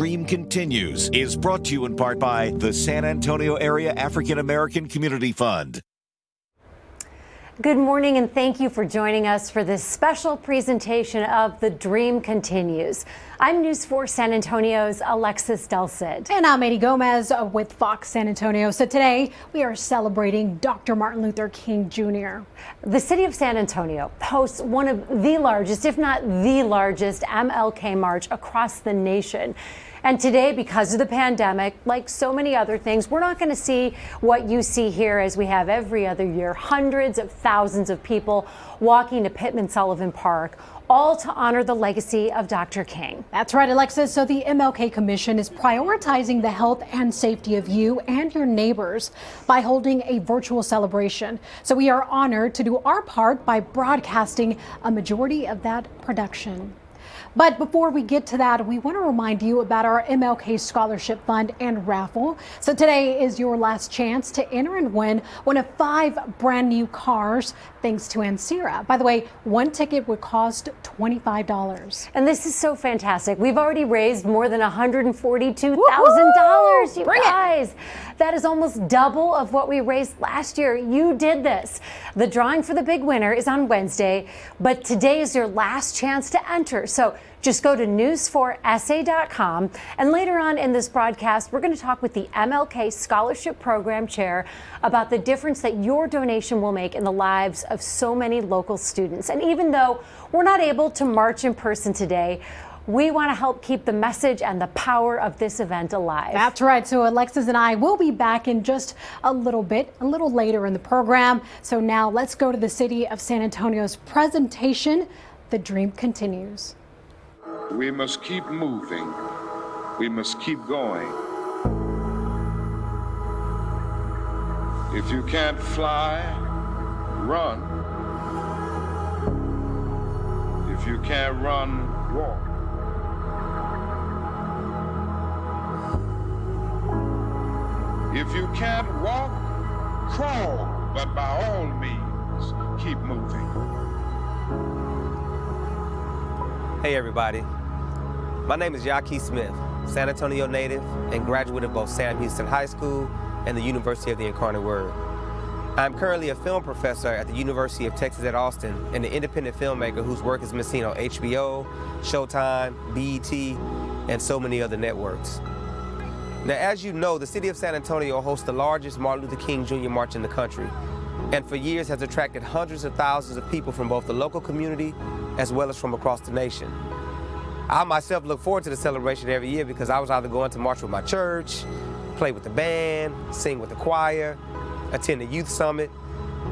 Dream Continues is brought to you in part by the San Antonio Area African American Community Fund. Good morning, and thank you for joining us for this special presentation of The Dream Continues. I'm News 4 San Antonio's Alexis Delcid. And I'm Eddie Gomez with Fox San Antonio. So today we are celebrating Dr. Martin Luther King Jr. The city of San Antonio hosts one of the largest, if not the largest, MLK March across the nation. And today, because of the pandemic, like so many other things, we're not going to see what you see here as we have every other year. Hundreds of thousands of people walking to Pittman Sullivan Park, all to honor the legacy of Dr. King. That's right, Alexis. So the MLK Commission is prioritizing the health and safety of you and your neighbors by holding a virtual celebration. So we are honored to do our part by broadcasting a majority of that production. But before we get to that, we want to remind you about our MLK Scholarship Fund and raffle. So today is your last chance to enter and win one of 5 brand new cars, thanks to Ansira. By the way, one ticket would cost $25. And this is so fantastic. We've already raised more than $142,000, you guys. That is almost double of what we raised last year. You did this. The drawing for the big winner is on Wednesday, but today is your last chance to enter. So just go to news4sa.com, and later on in this broadcast, we're going to talk with the MLK Scholarship Program Chair about the difference that your donation will make in the lives of so many local students. And even though we're not able to march in person today, we want to help keep the message and the power of this event alive. That's right. So Alexis and I will be back in just a little bit, a little later in the program. So now let's go to the city of San Antonio's presentation. The Dream Continues. We must keep moving. We must keep going. If you can't fly, run. If you can't run, walk. If you can't walk, crawl, but by all means, keep moving. Hey everybody, my name is Yaki Smith, San Antonio native and graduate of both Sam Houston High School and the University of the Incarnate Word. I'm currently a film professor at the University of Texas at Austin and an independent filmmaker whose work has been seen on HBO, Showtime, BET, and so many other networks. Now, as you know, the city of San Antonio hosts the largest Martin Luther King Jr. March in the country, and for years has attracted hundreds of thousands of people from both the local community as well as from across the nation. I myself look forward to the celebration every year because I was either going to march with my church, play with the band, sing with the choir, attend the youth summit,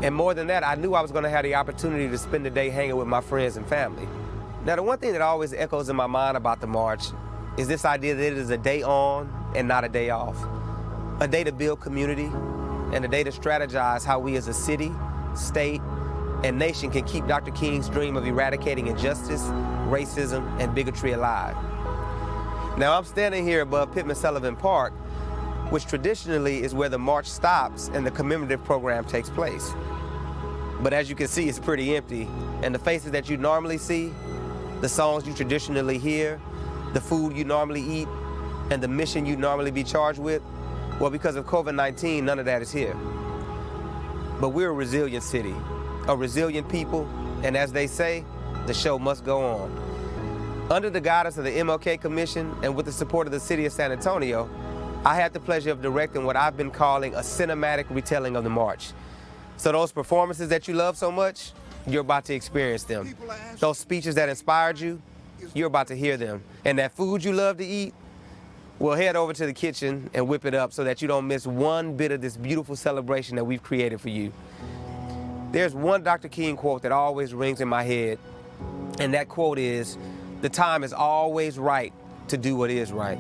and more than that, I knew I was going to have the opportunity to spend the day hanging with my friends and family. Now, the one thing that always echoes in my mind about the march is this idea that it is a day on and not a day off. A day to build community and a day to strategize how we as a city, state, and nation can keep Dr. King's dream of eradicating injustice, racism, and bigotry alive. Now, I'm standing here above Pittman Sullivan Park, which traditionally is where the march stops and the commemorative program takes place. But as you can see, it's pretty empty, and the faces that you normally see, the songs you traditionally hear, the food you normally eat, and the mission you normally be charged with, well, because of COVID-19, none of that is here. But we're a resilient city, a resilient people, and as they say, the show must go on. Under the guidance of the MLK Commission and with the support of the city of San Antonio, I had the pleasure of directing what I've been calling a cinematic retelling of the march. So those performances that you love so much, you're about to experience them. Those speeches that inspired you, you're about to hear them. And that food you love to eat, well, head over to the kitchen and whip it up so that you don't miss one bit of this beautiful celebration that we've created for you. There's one Dr. King quote that always rings in my head, and that quote is, "The time is always right to do what is right."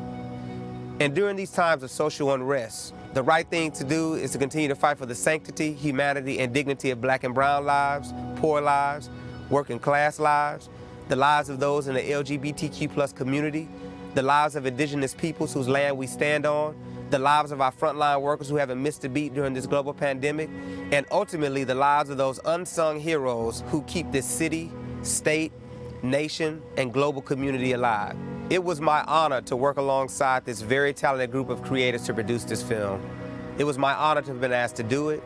And during these times of social unrest, the right thing to do is to continue to fight for the sanctity, humanity, and dignity of Black and brown lives, poor lives, working class lives, the lives of those in the LGBTQ+ community, the lives of indigenous peoples whose land we stand on, the lives of our frontline workers who haven't missed a beat during this global pandemic, and ultimately the lives of those unsung heroes who keep this city, state, nation, and global community alive. It was my honor to work alongside this very talented group of creators to produce this film. It was my honor to have been asked to do it,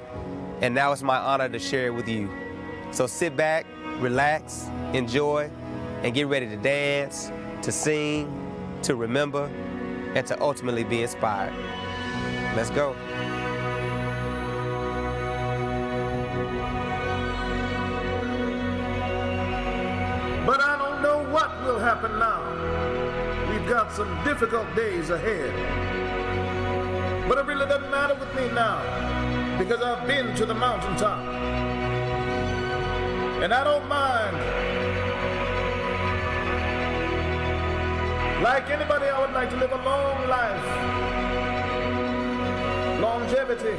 and now it's my honor to share it with you. So sit back, relax, enjoy, and get ready to dance, to sing, to remember, and to ultimately be inspired. Let's go. But I don't know what will happen now. We've got some difficult days ahead. But it really doesn't matter with me now, because I've been to the mountaintop. And I don't mind. Like anybody, I would like to live a long life. Longevity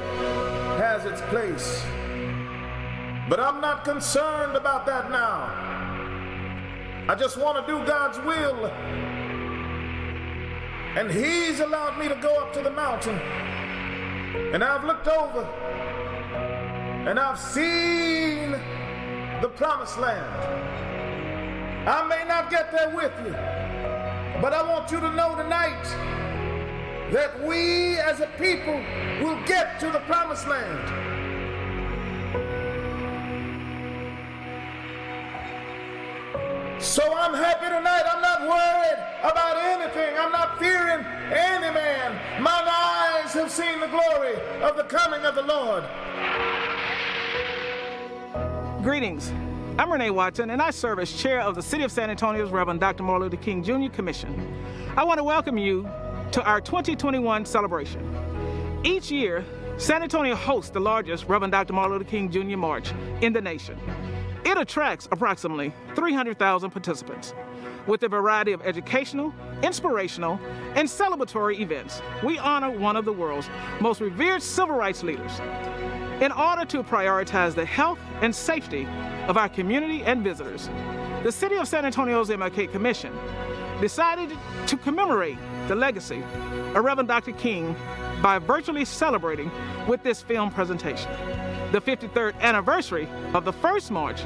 has its place. But I'm not concerned about that now. I just want to do God's will. And He's allowed me to go up to the mountain. And I've looked over. And I've seen the promised land. I may not get there with you, but I want you to know tonight that we as a people will get to the promised land. So I'm happy tonight. I'm not worried about anything. I'm not fearing any man. Mine eyes have seen the glory of the coming of the Lord. Greetings. I'm Renee Watson, and I serve as chair of the City of San Antonio's Reverend Dr. Martin Luther King Jr. Commission. I want to welcome you to our 2021 celebration. Each year, San Antonio hosts the largest Reverend Dr. Martin Luther King Jr. March in the nation. It attracts approximately 300,000 participants. With a variety of educational, inspirational, and celebratory events, we honor one of the world's most revered civil rights leaders. In order to prioritize the health and safety of our community and visitors, the City of San Antonio's MLK Commission decided to commemorate the legacy of Reverend Dr. King by virtually celebrating with this film presentation, the 53rd anniversary of the first March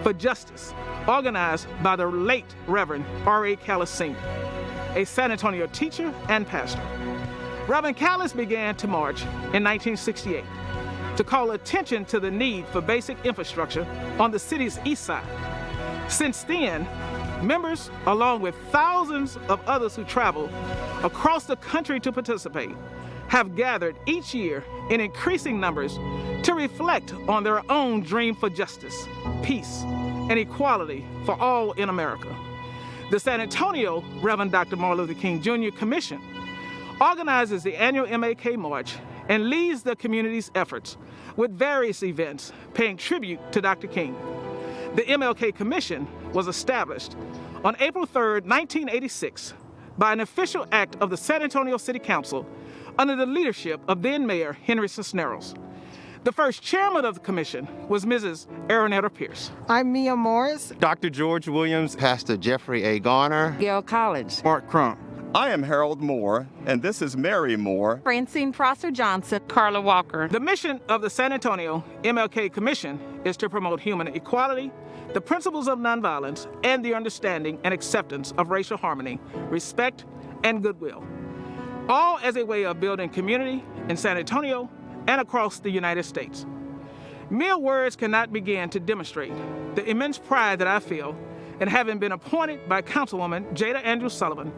for Justice, organized by the late Reverend R.A. Callis Sr., a San Antonio teacher and pastor. Reverend Callis began to march in 1968 to call attention to the need for basic infrastructure on the city's east side. Since then, members, along with thousands of others who travel across the country to participate, have gathered each year in increasing numbers to reflect on their own dream for justice, peace, and equality for all in America. The San Antonio Reverend Dr. Martin Luther King Jr. Commission organizes the annual MLK March and leads the community's efforts with various events paying tribute to Dr. King. The MLK Commission was established on April 3rd, 1986 by an official act of the San Antonio City Council under the leadership of then Mayor Henry Cisneros. The first chairman of the commission was Mrs. Aronetta Pierce. I'm Mia Morris. Dr. George Williams. Pastor Jeffrey A. Garner. Gail Collins. Mark Crump. I am Harold Moore, and this is Mary Moore. Francine Prosser Johnson. Carla Walker. The mission of the San Antonio MLK Commission is to promote human equality, the principles of nonviolence, and the understanding and acceptance of racial harmony, respect, and goodwill, all as a way of building community in San Antonio and across the United States. Mere words cannot begin to demonstrate the immense pride that I feel in having been appointed by Councilwoman Jada Andrews Sullivan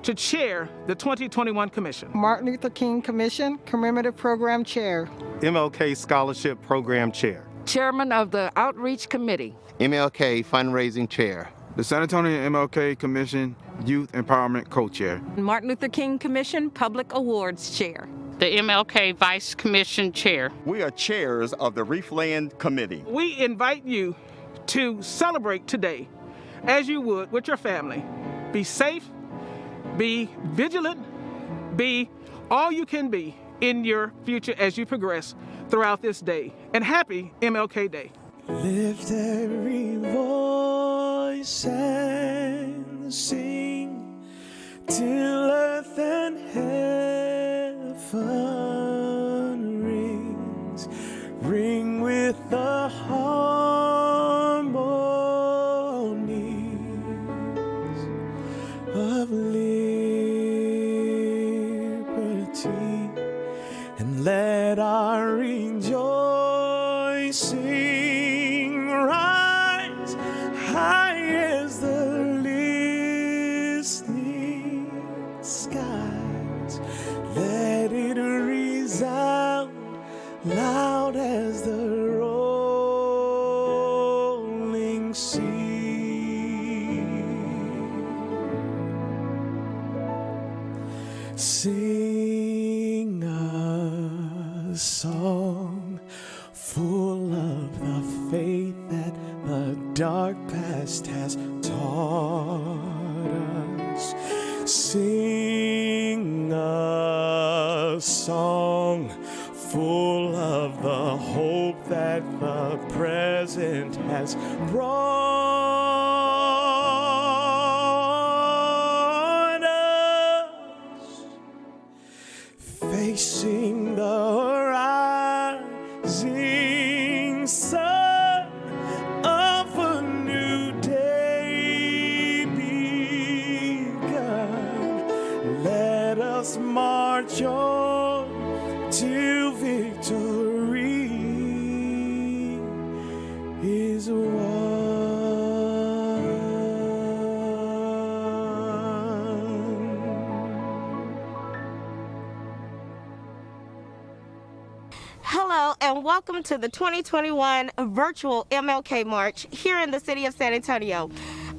to chair the 2021 Commission. Martin Luther King Commission Commemorative Program Chair. MLK Scholarship Program Chair. Chairman of the Outreach Committee. MLK Fundraising Chair. The San Antonio MLK Commission Youth Empowerment Co-Chair. Martin Luther King Commission Public Awards Chair. The MLK Vice Commission Chair. We are chairs of the Reefland Committee. We invite you to celebrate today as you would with your family. Be safe, be vigilant, be all you can be in your future as you progress throughout this day. And happy MLK Day. Lift every voice and sing till earth and heaven rings. Ring with the harmonies of liberty, and let our rejoicing rise high as the listening skies. Let it resound loud as the rolling sea. Sing a song full of the faith that the dark past has taught us. Sing a song full of the hope that the present has brought us. Facing the rising sun of a new day begun, let us march on till victory is won. Hello and welcome to the 2021 Virtual MLK March here in the city of San Antonio.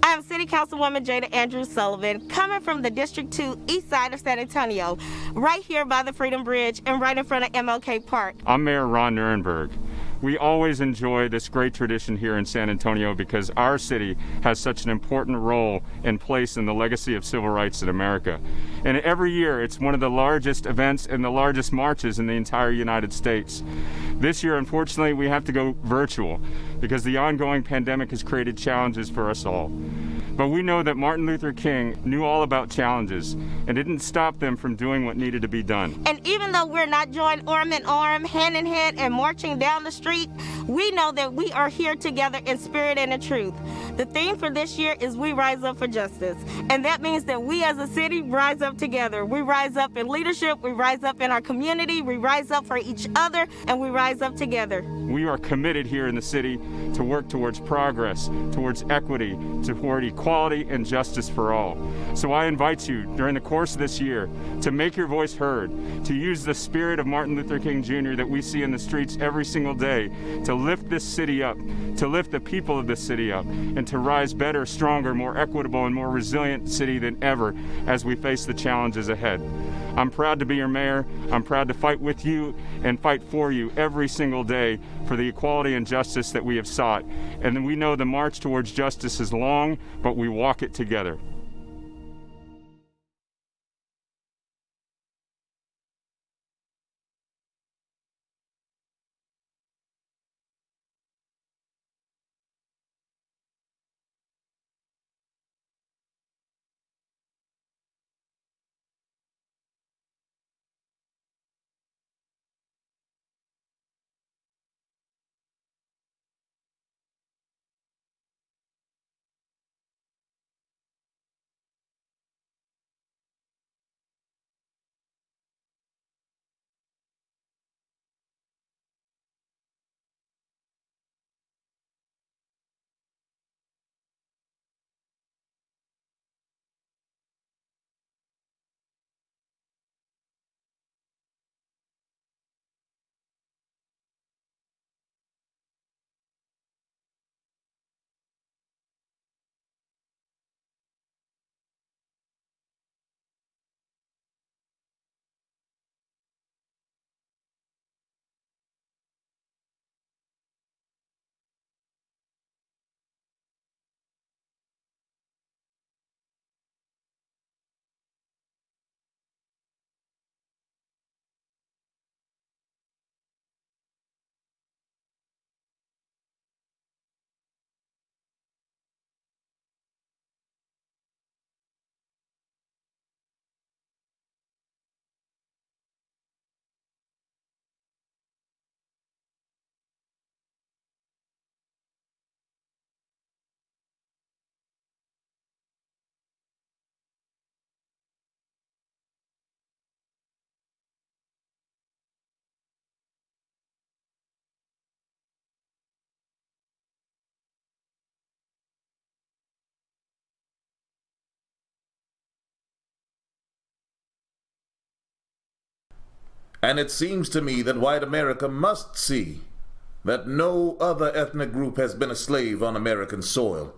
I am City Councilwoman Jada Andrews Sullivan, coming from the District 2 east side of San Antonio, right here by the Freedom Bridge and right in front of MLK Park. I'm Mayor Ron Nirenberg. We always enjoy this great tradition here in San Antonio because our city has such an important role and place in the legacy of civil rights in America. And every year it's one of the largest events and the largest marches in the entire United States. This year, unfortunately, we have to go virtual because the ongoing pandemic has created challenges for us all. But we know that Martin Luther King knew all about challenges and didn't stop them from doing what needed to be done. And even though we're not joined arm in arm, hand in hand, and marching down the street, we know that we are here together in spirit and in truth. The theme for this year is We Rise Up for Justice. And that means that we as a city rise up together. We rise up in leadership, we rise up in our community, we rise up for each other, and we rise up together. We are committed here in the city to work towards progress, towards equity, toward equality and justice for all. So I invite you during the course of this year to make your voice heard, to use the spirit of Martin Luther King Jr. that we see in the streets every single day, to lift this city up, to lift the people of this city up, and to rise better, stronger, more equitable, and more resilient city than ever as we face the challenges ahead. I'm proud to be your mayor. I'm proud to fight with you and fight for you every single day for the equality and justice that we have sought. And then we know the march towards justice is long, but we walk it together. And it seems to me that white America must see that no other ethnic group has been a slave on American soil.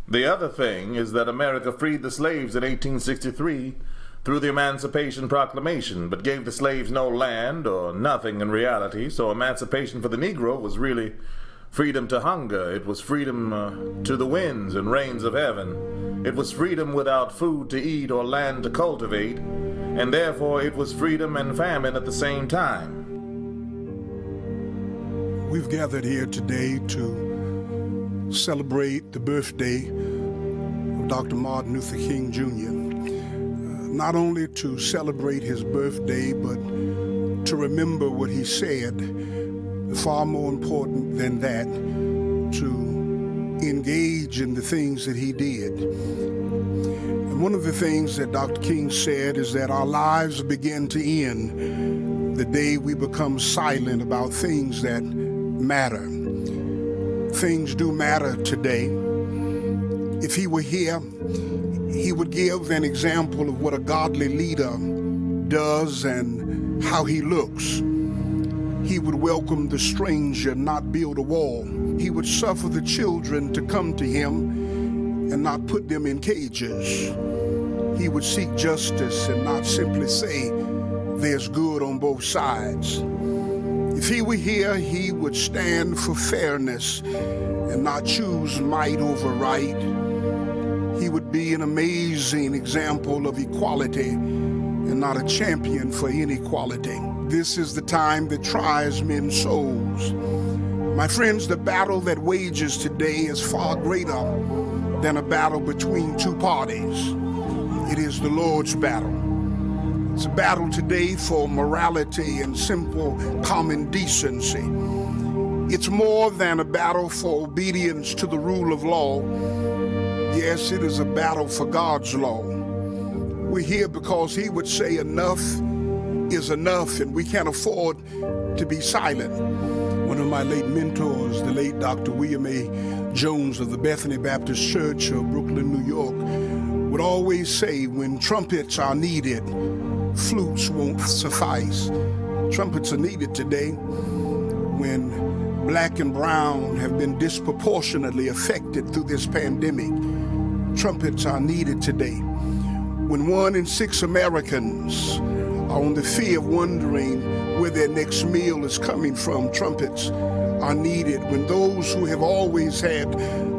The other thing is that America freed the slaves in 1863 through the Emancipation Proclamation, but gave the slaves no land or nothing in reality, so emancipation for the Negro was really freedom to hunger. It was freedom to the winds and rains of heaven. It was freedom without food to eat or land to cultivate, and therefore it was freedom and famine at the same time. We've gathered here today to celebrate the birthday of Dr. Martin Luther King Jr., not only to celebrate his birthday, but to remember what he said. Far more important than that, to engage in the things that he did. And one of the things that Dr. King said is that our lives begin to end the day we become silent about things that matter. Things do matter today. If he were here, he would give an example of what a godly leader does and how he looks. He would welcome the stranger, not build a wall. He would suffer the children to come to him and not put them in cages. He would seek justice and not simply say there's good on both sides. If he were here, he would stand for fairness and not choose might over right. He would be an amazing example of equality and not a champion for inequality. This is the time that tries men's souls. My friends, the battle that wages today is far greater than a battle between two parties. It is the Lord's battle. It's a battle today for morality and simple common decency. It's more than a battle for obedience to the rule of law. Yes, it is a battle for God's law. We're here because he would say enough is enough, and we can't afford to be silent. One of my late mentors, the late Dr. William A. Jones of the Bethany Baptist Church of Brooklyn, New York, would always say, when trumpets are needed, flutes won't suffice. Trumpets are needed today when black and brown have been disproportionately affected through this pandemic. Trumpets are needed today when 1 in 6 Americans are on the fear of wondering where their next meal is coming from. Trumpets are needed when those who have always had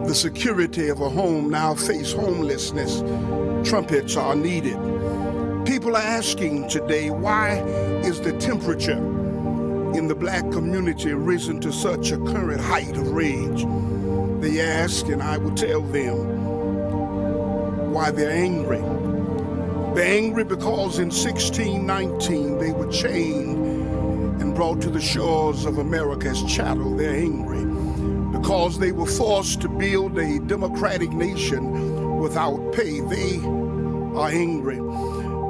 the security of a home now face homelessness. Trumpets are needed. People are asking today, why is the temperature in the black community risen to such a current height of rage? They ask, and I will tell them why they're angry. They're angry because in 1619 they were chained and brought to the shores of America as chattel. They're angry because they were forced to build a democratic nation without pay. They are angry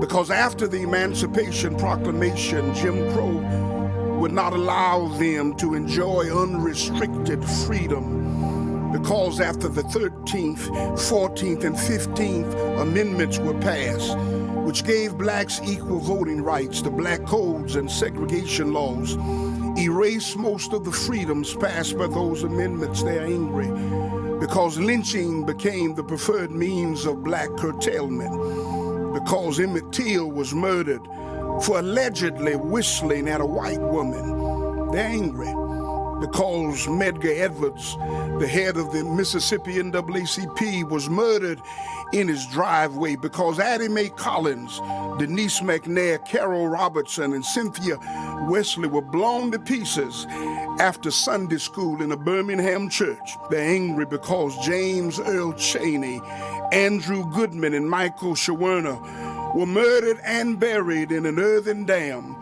because after the Emancipation Proclamation, Jim Crow would not allow them to enjoy unrestricted freedom. Because after the 13th, 14th, and 15th Amendments were passed, which gave blacks equal voting rights, the black codes and segregation laws erased most of the freedoms passed by those amendments. They're angry because lynching became the preferred means of black curtailment, because Emmett Till was murdered for allegedly whistling at a white woman. They're angry because Medgar Edwards, the head of the Mississippi NAACP, was murdered in his driveway, because Addie Mae Collins, Denise McNair, Carol Robertson, and Cynthia Wesley were blown to pieces after Sunday school in a Birmingham church. They're angry because James Earl Chaney, Andrew Goodman, and Michael Shawerna were murdered and buried in an earthen dam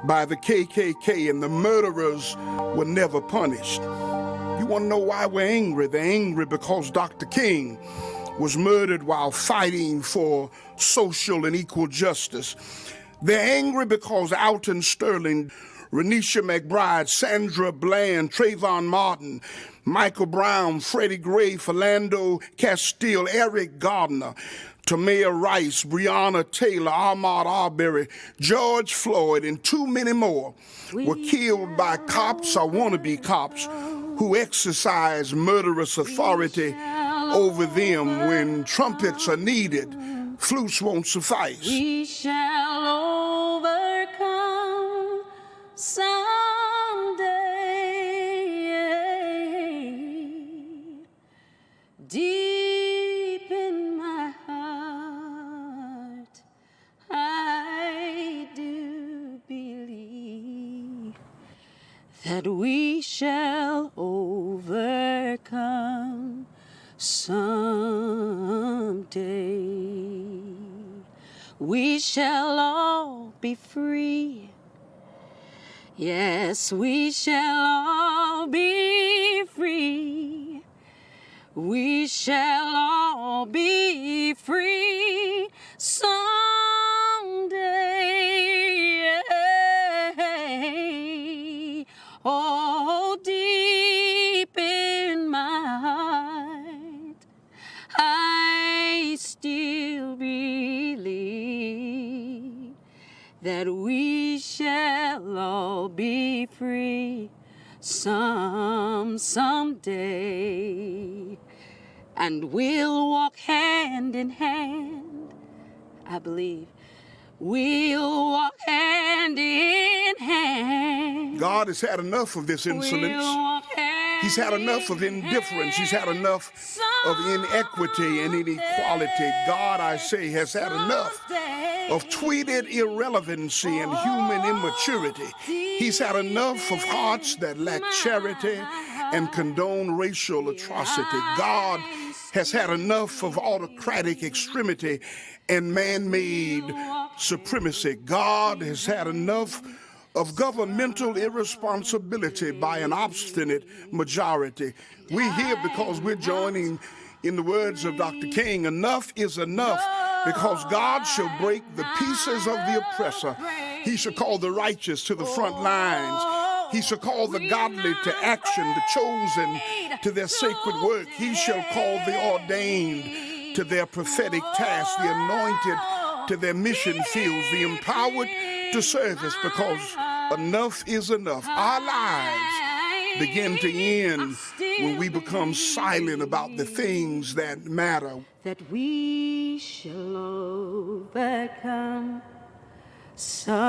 by the KKK, and the murderers were never punished. You want to know why we're angry? They're angry because Dr. King was murdered while fighting for social and equal justice. They're angry because Alton Sterling, Renisha McBride, Sandra Bland, Trayvon Martin, Michael Brown, Freddie Gray, Philando Castile, Eric Gardner, Tamir Rice, Breonna Taylor, Ahmaud Arbery, George Floyd, and too many more were killed by cops or wannabe cops who exercise murderous authority over them. When trumpets are needed, flutes won't suffice. We shall overcome someday. Deep in my heart, I do believe that we shall overcome someday. We shall all be free. Yes, we shall all be free. We shall all be free someday. Oh, deep in my heart, I still believe that we shall all be free someday. And we'll walk hand in hand, I believe. We'll walk hand in hand. God has had enough of this insolence. He's had enough of indifference. He's had enough of inequity and inequality. God, I say, has had enough of tweeted irrelevancy and human immaturity. He's had enough of hearts that lack charity and condone racial atrocity. God has had enough of autocratic extremity and man-made supremacy. God has had enough of governmental irresponsibility by an obstinate majority. We're here because we're joining in the words of Dr. King. Enough is enough, because God shall break the pieces of the oppressor. He shall call the righteous to the front lines. He shall call the godly to action, the chosen to their sacred work. He shall call the ordained to their prophetic task, the anointed to their mission fields, the empowered to service, because enough is enough. Our lives begin to end when we become silent about the things that matter. That we shall overcome someday.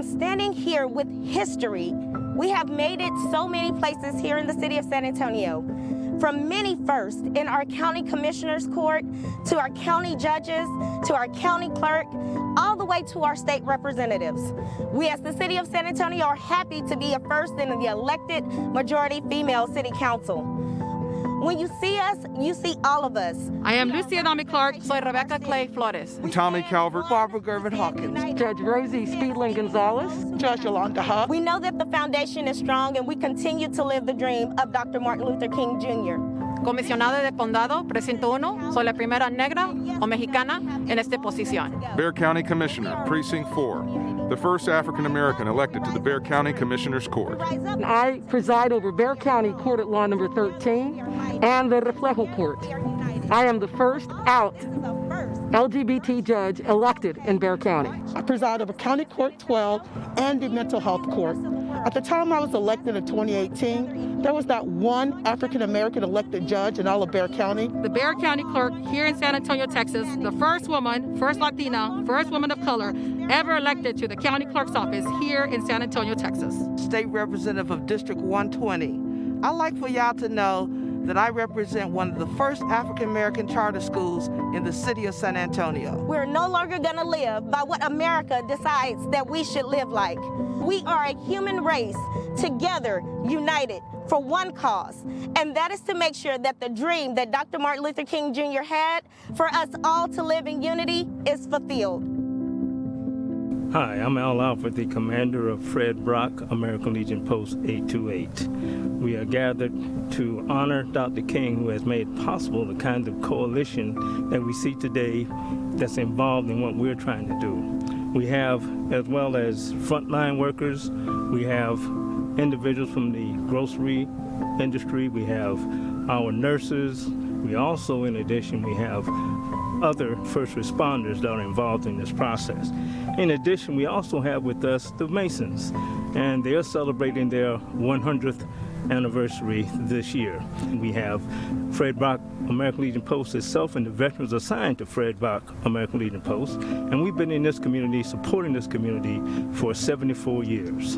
am standing here with history. We have made it so many places here in the city of San Antonio. From many firsts in our county commissioner's court, to our county judges, to our county clerk, all the way to our state representatives. We as the city of San Antonio are happy to be a first in the elected majority female city council. When you see us, you see all of us. I am Lucia Nami Clark. Soy Rebecca Clay Flores. Tommy Calvert. Barbara Gervin Hawkins. Judge Rosie Speedling Gonzalez. Judge Yolanda Huff. We know that the foundation is strong and we continue to live the dream of Dr. Martin Luther King Jr. Comisionada de Condado, Precinto 1, soy la primera negra o mexicana en esta posición. Bexar County Commissioner, Precinct 4, the first African American elected to the Bexar County Commissioner's Court. I preside over Bexar County Court at Law Number 13 and the Reflejo Court. I am the first out LGBT judge elected in Bexar County. I preside over County Court 12 and the Mental Health Court. At the time I was elected in 2018, there was not one African American elected judge in all of Bexar County. The Bexar County Clerk here in San Antonio, Texas, the first woman, first Latina, first woman of color ever elected to the County Clerk's office here in San Antonio, Texas. State Representative of District 120. I'd like for y'all to know that I represent one of the first African American charter schools in the city of San Antonio. We're no longer gonna live by what America decides that we should live like. We are a human race, together, united, for one cause, and that is to make sure that the dream that Dr. Martin Luther King Jr. had for us all to live in unity is fulfilled. Hi, I'm Al Alford, the commander of Fred Brock, American Legion Post 828. We are gathered to honor Dr. King, who has made possible the kind of coalition that we see today that's involved in what we're trying to do. We have, as well as frontline workers, we have individuals from the grocery industry, we have our nurses, we also, in addition, we have other first responders that are involved in this process. In addition, we also have with us the Masons, and they are celebrating their 100th anniversary this year. We have Fred Brock American Legion Post itself and the veterans assigned to Fred Brock American Legion Post, and we've been in this community, supporting this community for 74 years.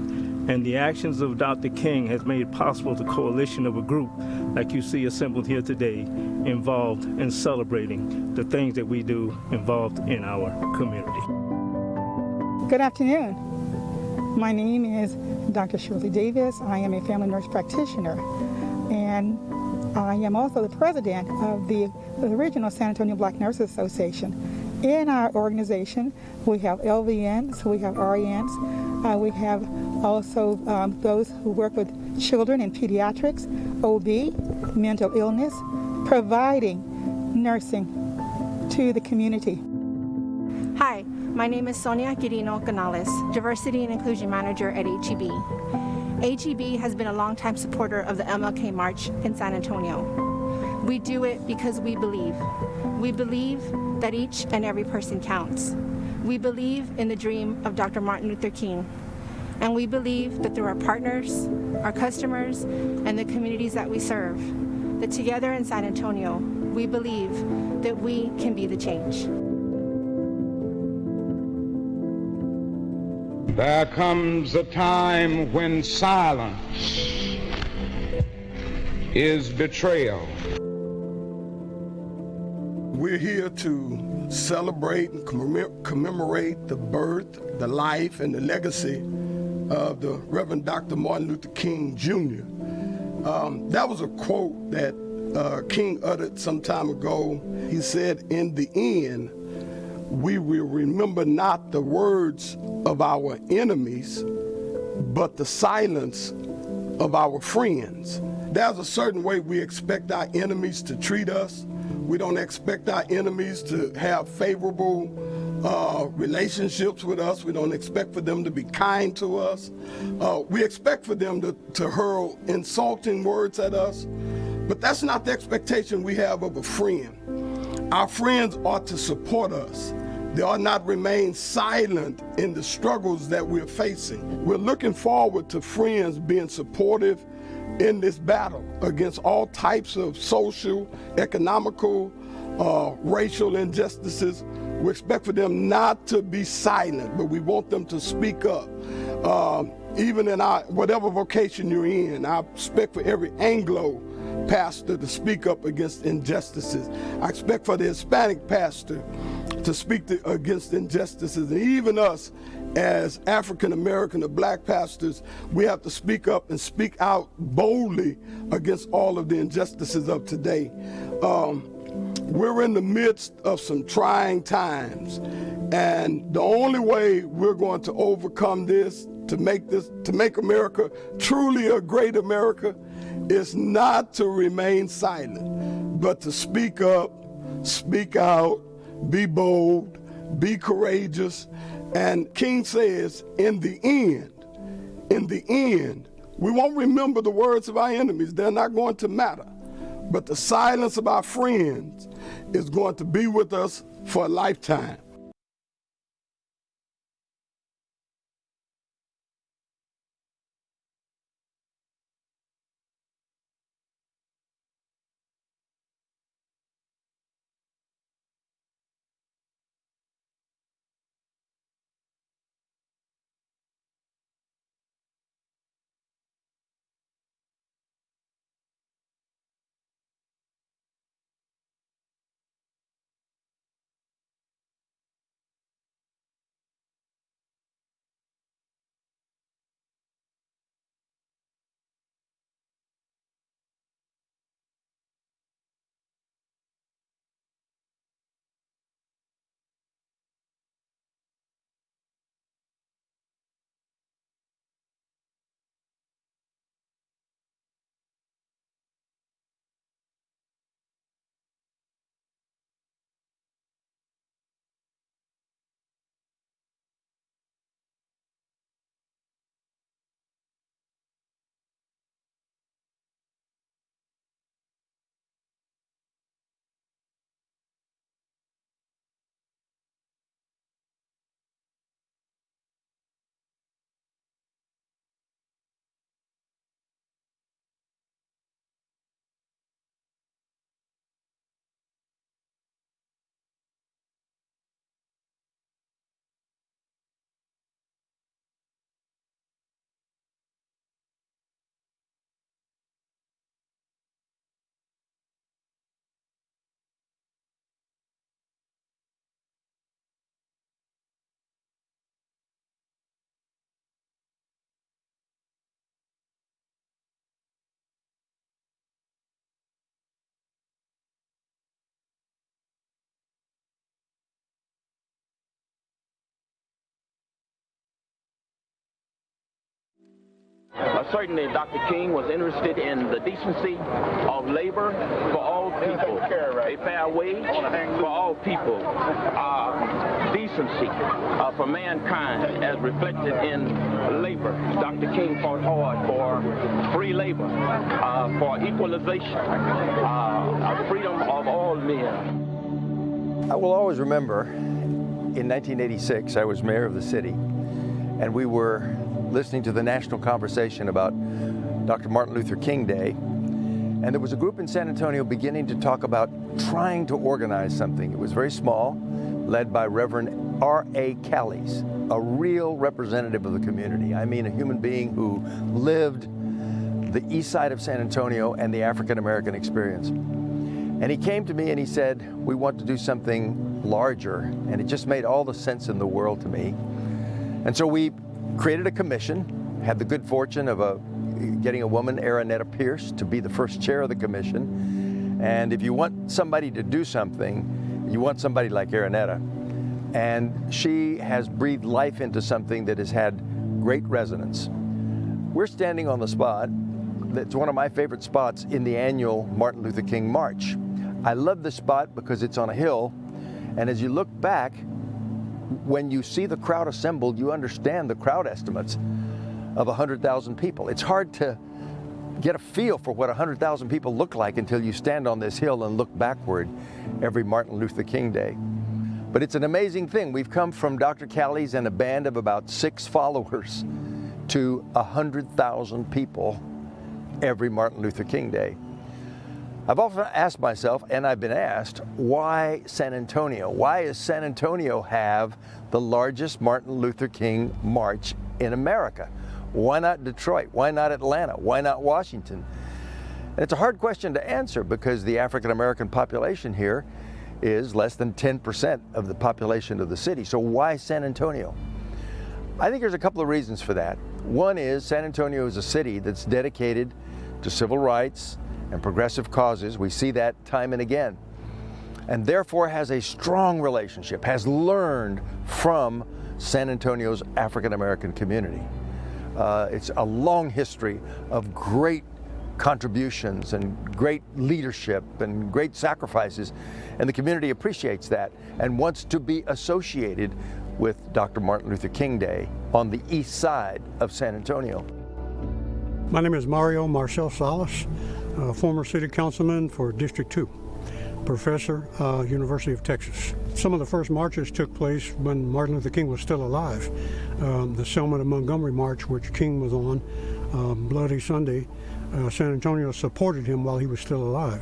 And the actions of Dr. King has made possible the coalition of a group like you see assembled here today, involved in celebrating the things that we do involved in our community. Good afternoon. My name is Dr. Shirley Davis. I am a family nurse practitioner, and I am also the president of the original San Antonio Black Nurses Association. In our organization, we have LVNs, we have RNs, we have also those who work with children in pediatrics, OB, mental illness, providing nursing to the community. Hi, my name is Sonia Quirino Canales, Diversity and Inclusion Manager at HEB. HEB has been a longtime supporter of the MLK March in San Antonio. We do it because we believe. We believe that each and every person counts. We believe in the dream of Dr. Martin Luther King. And we believe that through our partners, our customers, and the communities that we serve, that together in San Antonio, we believe that we can be the change. There comes a time when silence is betrayal. We're here to celebrate and commemorate the birth, the life, and the legacy of the Reverend Dr. Martin Luther King Jr. That was a quote that King uttered some time ago. He said, "In the end, we will remember not the words of our enemies, but the silence of our friends." There's a certain way we expect our enemies to treat us. We don't expect our enemies to have favorable relationships with us. We don't expect for them to be kind to us. We expect for them to hurl insulting words at us. But that's not the expectation we have of a friend. Our friends ought to support us. They ought not remain silent in the struggles that we're facing. We're looking forward to friends being supportive in this battle against all types of social, economical, racial injustices. We expect for them not to be silent, but we want them to speak up Even in whatever vocation you're in, I expect for every Anglo pastor to speak up against injustices. I expect for the Hispanic pastor to speak against injustices. And even us as African American or black pastors, we have to speak up and speak out boldly against all of the injustices of today. We're in the midst of some trying times, and the only way we're going to overcome this, to make America truly a great America, is not to remain silent, but to speak up, speak out, be bold, be courageous. And King says, in the end, we won't remember the words of our enemies. They're not going to matter. But the silence of our friends is going to be with us for a lifetime. Certainly, Dr. King was interested in the decency of labor for all people, a fair wage for all people, decency for mankind as reflected in labor. Dr. King fought hard for free labor, for equalization, freedom of all men. I will always remember in 1986, I was mayor of the city, and we were listening to the national conversation about Dr. Martin Luther King Day, and there was a group in San Antonio beginning to talk about trying to organize something. It was very small, led by Reverend R.A. Callies, a real representative of the community. I mean, a human being who lived the east side of San Antonio and the African American experience. And he came to me and he said, we want to do something larger, and it just made all the sense in the world to me. And so we created a commission, had the good fortune of getting a woman, Aranetta Pierce, to be the first chair of the commission. And if you want somebody to do something, you want somebody like Aranetta. And she has breathed life into something that has had great resonance. We're standing on the spot that's one of my favorite spots in the annual Martin Luther King March. I love this spot because it's on a hill, and as you look back, when you see the crowd assembled, you understand the crowd estimates of 100,000 people. It's hard to get a feel for what 100,000 people look like until you stand on this hill and look backward every Martin Luther King Day. But it's an amazing thing. We've come from Dr. Callies and a band of about 6 followers to 100,000 people every Martin Luther King Day. I've often asked myself, and I've been asked, why San Antonio? Why does San Antonio have the largest Martin Luther King March in America? Why not Detroit? Why not Atlanta? Why not Washington? And it's a hard question to answer because the African American population here is less than 10% of the population of the city. So why San Antonio? I think there's a couple of reasons for that. One is San Antonio is a city that's dedicated to civil rights and progressive causes. We see that time and again, and therefore has a strong relationship, has learned from San Antonio's African American community. It's a long history of great contributions and great leadership and great sacrifices, and the community appreciates that and wants to be associated with Dr. Martin Luther King Day on the east side of San Antonio. My name is Mario Marcel Salas, former city councilman for District 2, professor, University of Texas. Some of the first marches took place when Martin Luther King was still alive. The Selma to Montgomery March, which King was on, Bloody Sunday, San Antonio supported him while he was still alive.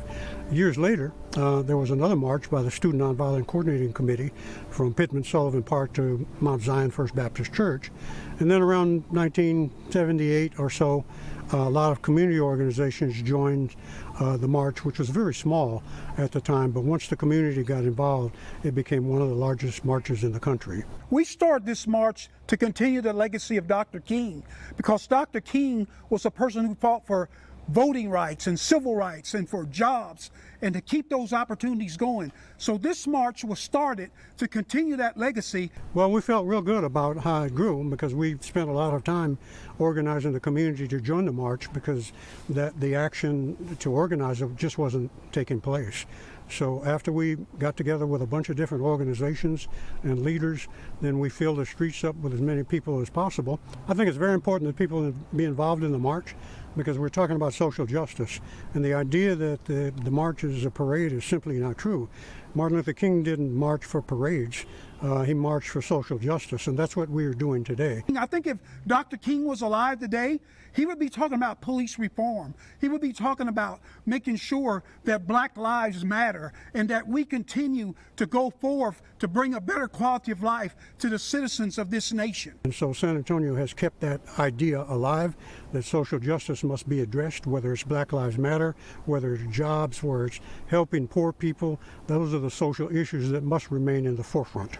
Years later, there was another march by the Student Nonviolent Coordinating Committee from Pittman Sullivan Park to Mount Zion First Baptist Church. And then around 1978 or so, a lot of community organizations joined the march, which was very small at the time, but once the community got involved, it became one of the largest marches in the country. We started this march to continue the legacy of Dr. King, because Dr. King was a person who fought for voting rights and civil rights and for jobs and to keep those opportunities going. So this march was started to continue that legacy. Well, we felt real good about how it grew because we spent a lot of time organizing the community to join the march, because the action to organize it just wasn't taking place. So after we got together with a bunch of different organizations and leaders, then we filled the streets up with as many people as possible. I think it's very important that people be involved in the march, because we're talking about social justice. And the idea that the march is a parade is simply not true. Martin Luther King didn't march for parades. He marched for social justice, and that's what we are doing today. I think if Dr. King was alive today, he would be talking about police reform. He would be talking about making sure that Black lives matter and that we continue to go forth to bring a better quality of life to the citizens of this nation. And so San Antonio has kept that idea alive, that social justice must be addressed, whether it's Black Lives Matter, whether it's jobs, whether it's helping poor people. Those are the social issues that must remain in the forefront.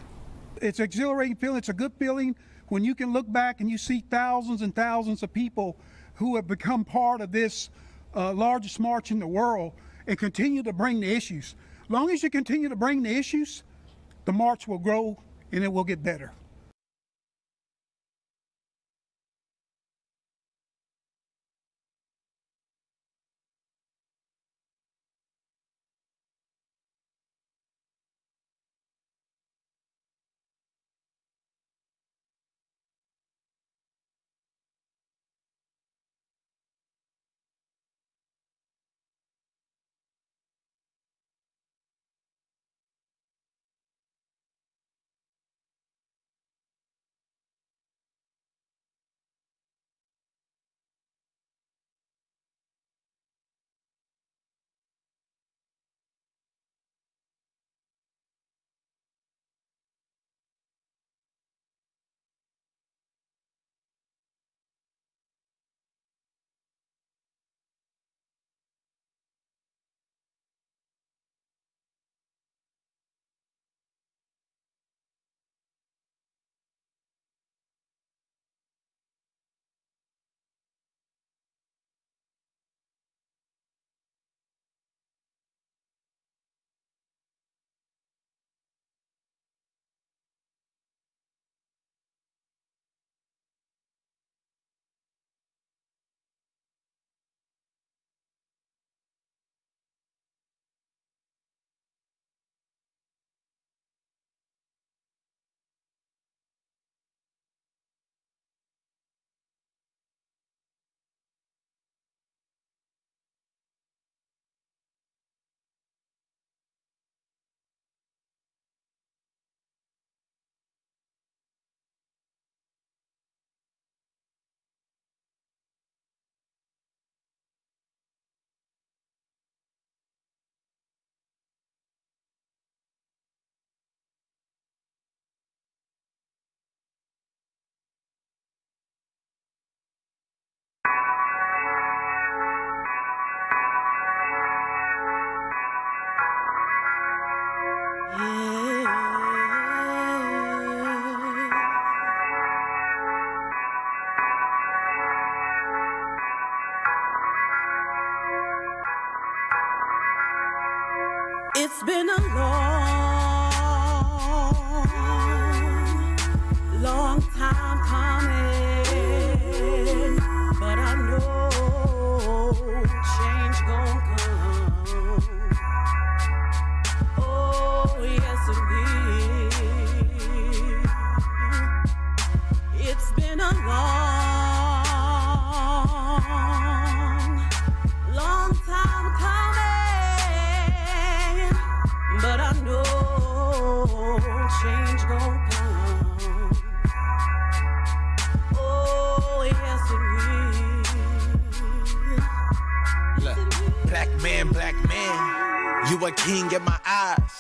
It's an exhilarating feeling. It's a good feeling when you can look back and you see thousands and thousands of people who have become part of this largest march in the world and continue to bring the issues. As long as you continue to bring the issues, the march will grow and it will get better. long time coming, but I know change gon' come. Oh, yes it will. It's been a long time coming, but I know change gon' come. Oh, yes it will. Look, black man, you a king in my eyes.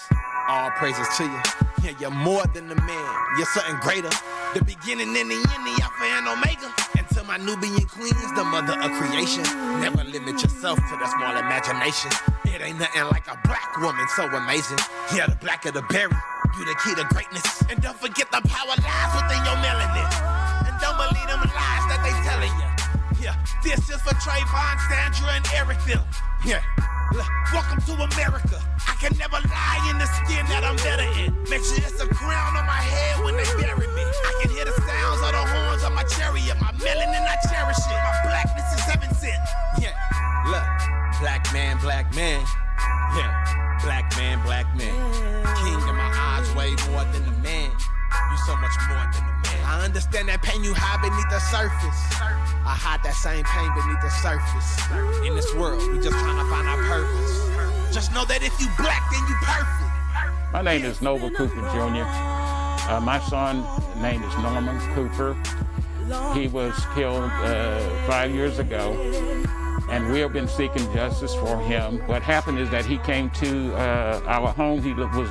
All praises to you. Yeah, you're more than a man. You're something greater. The beginning and the end, the Alpha and Omega. And to my Nubian queens, the mother of creation. Never limit yourself to that small imagination. It ain't nothing like a black woman so amazing. Yeah, the black of the berry. You the key to greatness. And don't forget the power lies within your melanin. And don't believe them lies that they telling you. Yeah, this is for Trayvon, Sandra, and Eric them. Yeah, look, welcome to America. I can never lie in the skin that I'm better in. Make sure it's a crown on my head when they bury me. I can hear the sounds of the horns of my chariot. My melanin, I cherish it. My blackness is heaven sent. Yeah, look, black man, black man. Yeah, black man, black man. King in my eyes, way more than a man. You so much more than a man. I understand that pain you hide beneath the surface. I hide that same pain beneath the surface. In this world, we just trying to find our purpose. Just know that if you black, then you perfect. My name is Nova Cooper Jr. My son's name is Norman Cooper. He was killed 5 years ago, and we have been seeking justice for him. What happened is that he came to our home. He was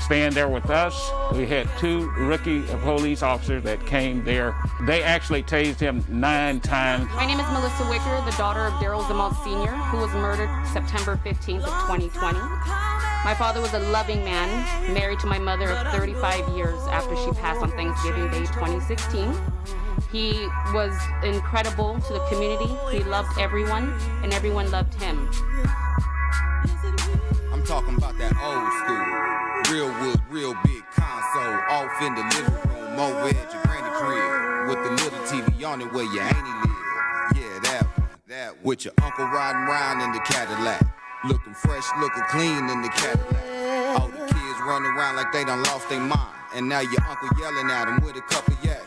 staying there with us. We had 2 rookie police officers that came there. They actually tased him 9 times. My name is Melissa Wicker, the daughter of Daryl Zamalt Sr., who was murdered September 15th of 2020. My father was a loving man, married to my mother of 35 years after she passed on Thanksgiving Day 2016. He was incredible to the community. He loved everyone, and everyone loved him. I'm talking about that old school. Real wood, real big console, off in the living room, over at your granny crib, with the little TV on it where your auntie live. Yeah, that one. With your uncle riding around in the Cadillac, looking fresh, looking clean in the Cadillac. All the kids running around like they done lost their mind, and now your uncle yelling at them with a cup of yak.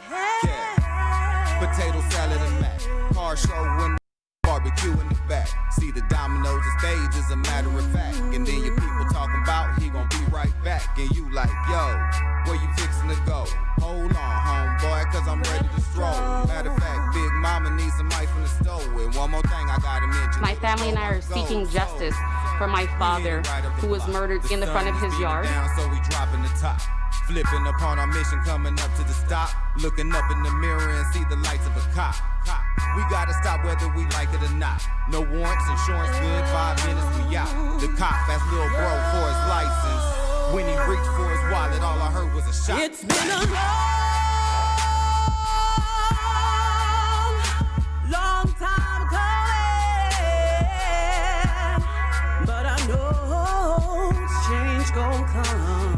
Potato salad and mac, car show in barbecue in the back. See the dominoes and stage is a matter of fact. And then your people talking about he gon' be right back. And you like, yo, where you fixing to go? Hold on, homeboy, cause I'm ready to stroll. Matter of fact, Big Mama needs some ice from the stove. And one more thing I gotta mention. My family and I are seeking justice for my father, who was murdered in the front of his yard. So we dropping the top. Flipping upon our mission, coming up to the stop. Looking up in the mirror and see the lights of a cop. We gotta stop whether we like it or not. No warrants, insurance good, 5 minutes we out. The cop asked Lil Bro for his license. When he reached for his wallet, all I heard was a shot. It's been a long time coming, but I know change gon' come.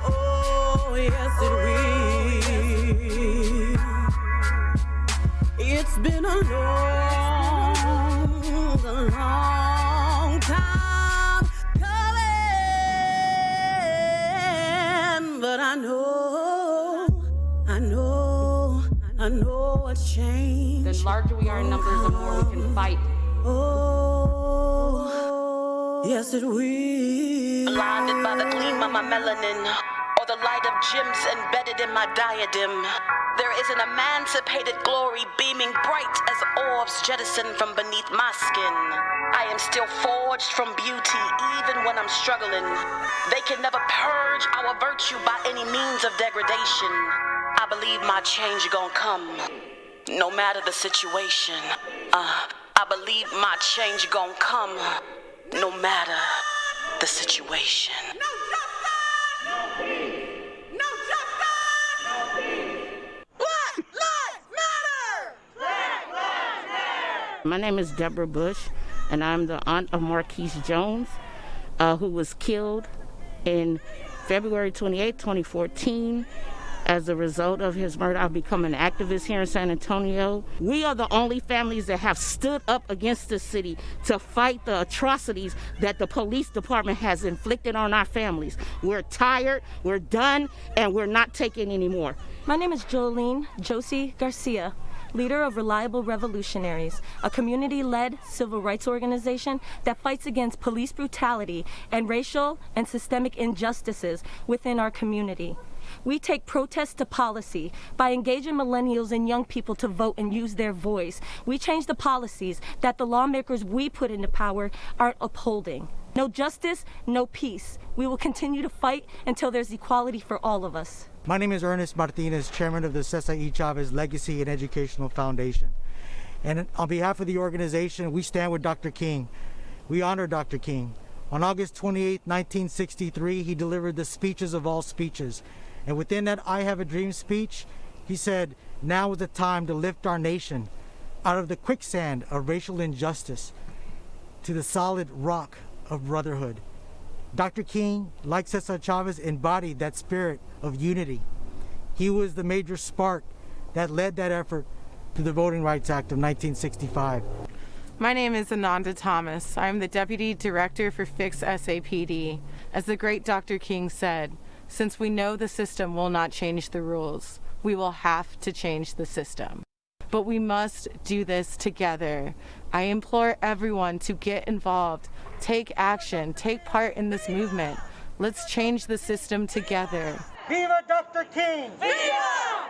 Oh, yes it will. It's been a long time coming, but I know a change. The larger we are in numbers, the more we can fight. Oh, yes it will. Blinded by the gleam of my melanin, or the light of gems embedded in my diadem. There is an emancipated glory beaming bright as orbs jettisoned from beneath my skin. I am still forged from beauty even when I'm struggling. They can never purge our virtue by any means of degradation. I believe my change gon' come, no matter the situation. I believe my change gon' come, no matter the situation. My name is Deborah Bush, and I'm the aunt of Marquise Jones. who was killed in February 28, 2014. As a result of his murder, I've become an activist here in San Antonio. We are the only families that have stood up against the city to fight the atrocities that the police department has inflicted on our families. We're tired, we're done, and we're not taking any more. My name is Jolene Josie Garcia, leader of Reliable Revolutionaries, a community-led civil rights organization that fights against police brutality and racial and systemic injustices within our community. We take protest to policy by engaging millennials and young people to vote and use their voice. We change the policies that the lawmakers we put into power aren't upholding. No justice, no peace. We will continue to fight until there's equality for all of us. My name is Ernest Martinez, chairman of the Cesar E. Chavez Legacy and Educational Foundation. And on behalf of the organization, we stand with Dr. King. We honor Dr. King. On August 28, 1963, he delivered the speeches of all speeches. And within that I Have a Dream speech, he said, now is the time to lift our nation out of the quicksand of racial injustice to the solid rock of brotherhood. Dr. King, like Cesar Chavez, embodied that spirit of unity. He was the major spark that led that effort to the Voting Rights Act of 1965. My name is Ananda Thomas. I am the Deputy Director for Fix SAPD. As the great Dr. King said, since we know the system will not change the rules, we will have to change the system. But we must do this together. I implore everyone to get involved, take action, take part in this movement. Let's change the system together. Viva Dr. King! Viva!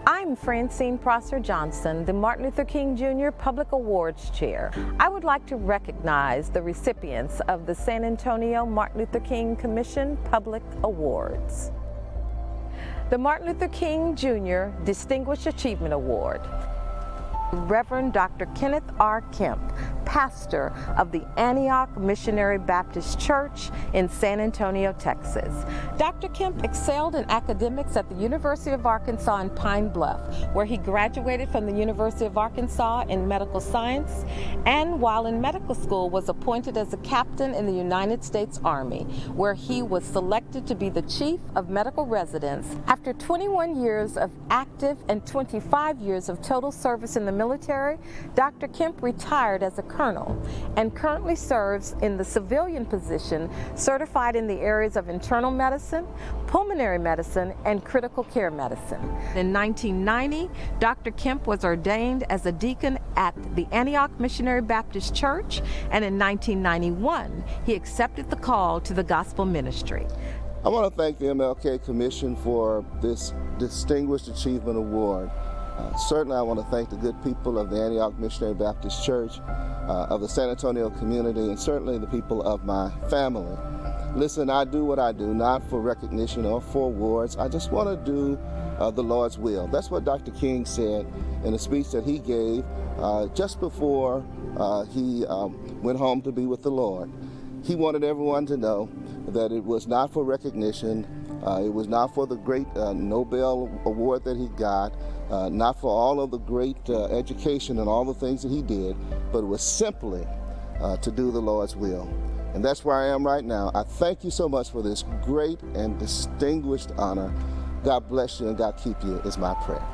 I'm Francine Prosser Johnson, the Martin Luther King Jr. Public Awards Chair. I would like to recognize the recipients of the San Antonio Martin Luther King Commission Public Awards. The Martin Luther King Jr. Distinguished Achievement Award. Reverend Dr. Kenneth R. Kemp, pastor of the Antioch Missionary Baptist Church in San Antonio, Texas. Dr. Kemp excelled in academics at the University of Arkansas in Pine Bluff, where he graduated from the University of Arkansas in medical science, and while in medical school was appointed as a captain in the United States Army, where he was selected to be the chief of medical residence. After 21 years of active and 25 years of total service in the military, Dr. Kemp retired as a colonel and currently serves in the civilian position certified in the areas of internal medicine, pulmonary medicine, and critical care medicine. In 1990, Dr. Kemp was ordained as a deacon at the Antioch Missionary Baptist Church, and in 1991, he accepted the call to the gospel ministry. I want to thank the MLK Commission for this Distinguished Achievement Award. Certainly I want to thank the good people of the Antioch Missionary Baptist Church, of the San Antonio community, and certainly the people of my family. Listen, I do what I do, not for recognition or for awards. I just want to do the Lord's will. That's what Dr. King said in a speech that he gave just before he went home to be with the Lord. He wanted everyone to know that it was not for recognition, it was not for the great Nobel Award that he got, not for all of the great education and all the things that he did, but it was simply to do the Lord's will. And that's where I am right now. I thank you so much for this great and distinguished honor. God bless you and God keep you is my prayer.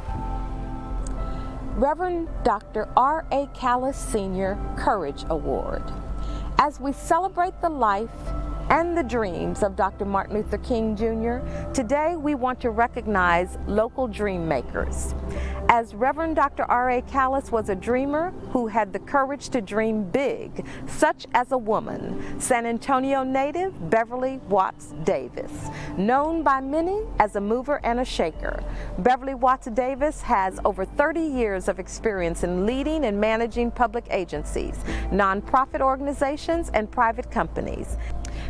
Reverend Dr. R.A. Callis Sr. Courage Award. As we celebrate the life and the dreams of Dr. Martin Luther King Jr., today we want to recognize local dream makers. As Reverend Dr. R.A. Callis was a dreamer who had the courage to dream big, such as a woman, San Antonio native Beverly Watts Davis, known by many as a mover and a shaker. Beverly Watts Davis has over 30 years of experience in leading and managing public agencies, nonprofit organizations, and private companies.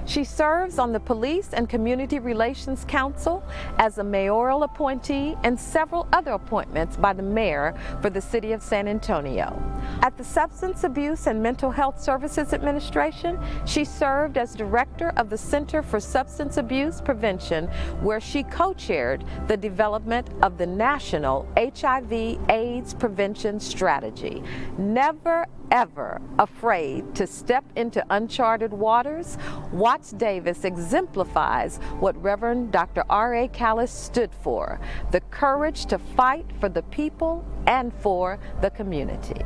She serves on the Police and Community Relations Council as a mayoral appointee and several other appointments by the mayor for the city of San Antonio. At the Substance Abuse and Mental Health Services Administration, she served as director of the Center for Substance Abuse Prevention, where she co-chaired the development of the National HIV/AIDS Prevention Strategy. Never ever afraid to step into uncharted waters, Watts Davis exemplifies what Reverend Dr. R.A. Callis stood for, the courage to fight for the people and for the community.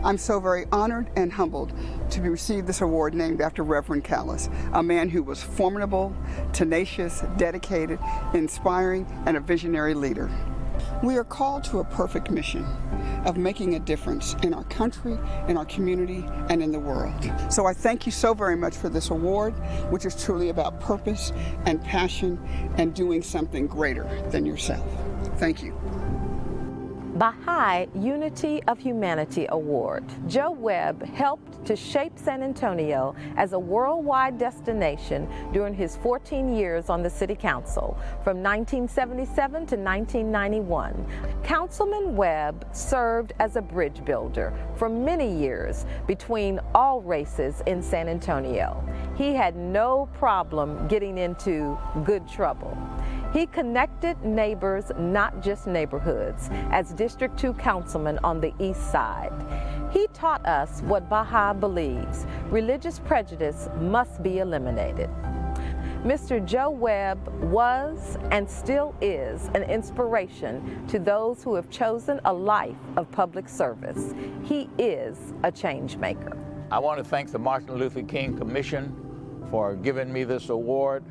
I'm so very honored and humbled to receive this award named after Reverend Callis, a man who was formidable, tenacious, dedicated, inspiring, and a visionary leader. We are called to a perfect mission of making a difference in our country, in our community, and in the world. So I thank you so very much for this award, which is truly about purpose and passion and doing something greater than yourself. Thank you. Baha'i Unity of Humanity Award. Joe Webb helped to shape San Antonio as a worldwide destination during his 14 years on the City Council, from 1977 to 1991. Councilman Webb served as a bridge builder for many years between all races in San Antonio. He had no problem getting into good trouble. He connected neighbors, not just neighborhoods, as District 2 councilman on the east side. He taught us what Baha'i believes: religious prejudice must be eliminated. Mr. Joe Webb was and still is an inspiration to those who have chosen a life of public service. He is a change maker. I want to thank the Martin Luther King Commission for giving me this award.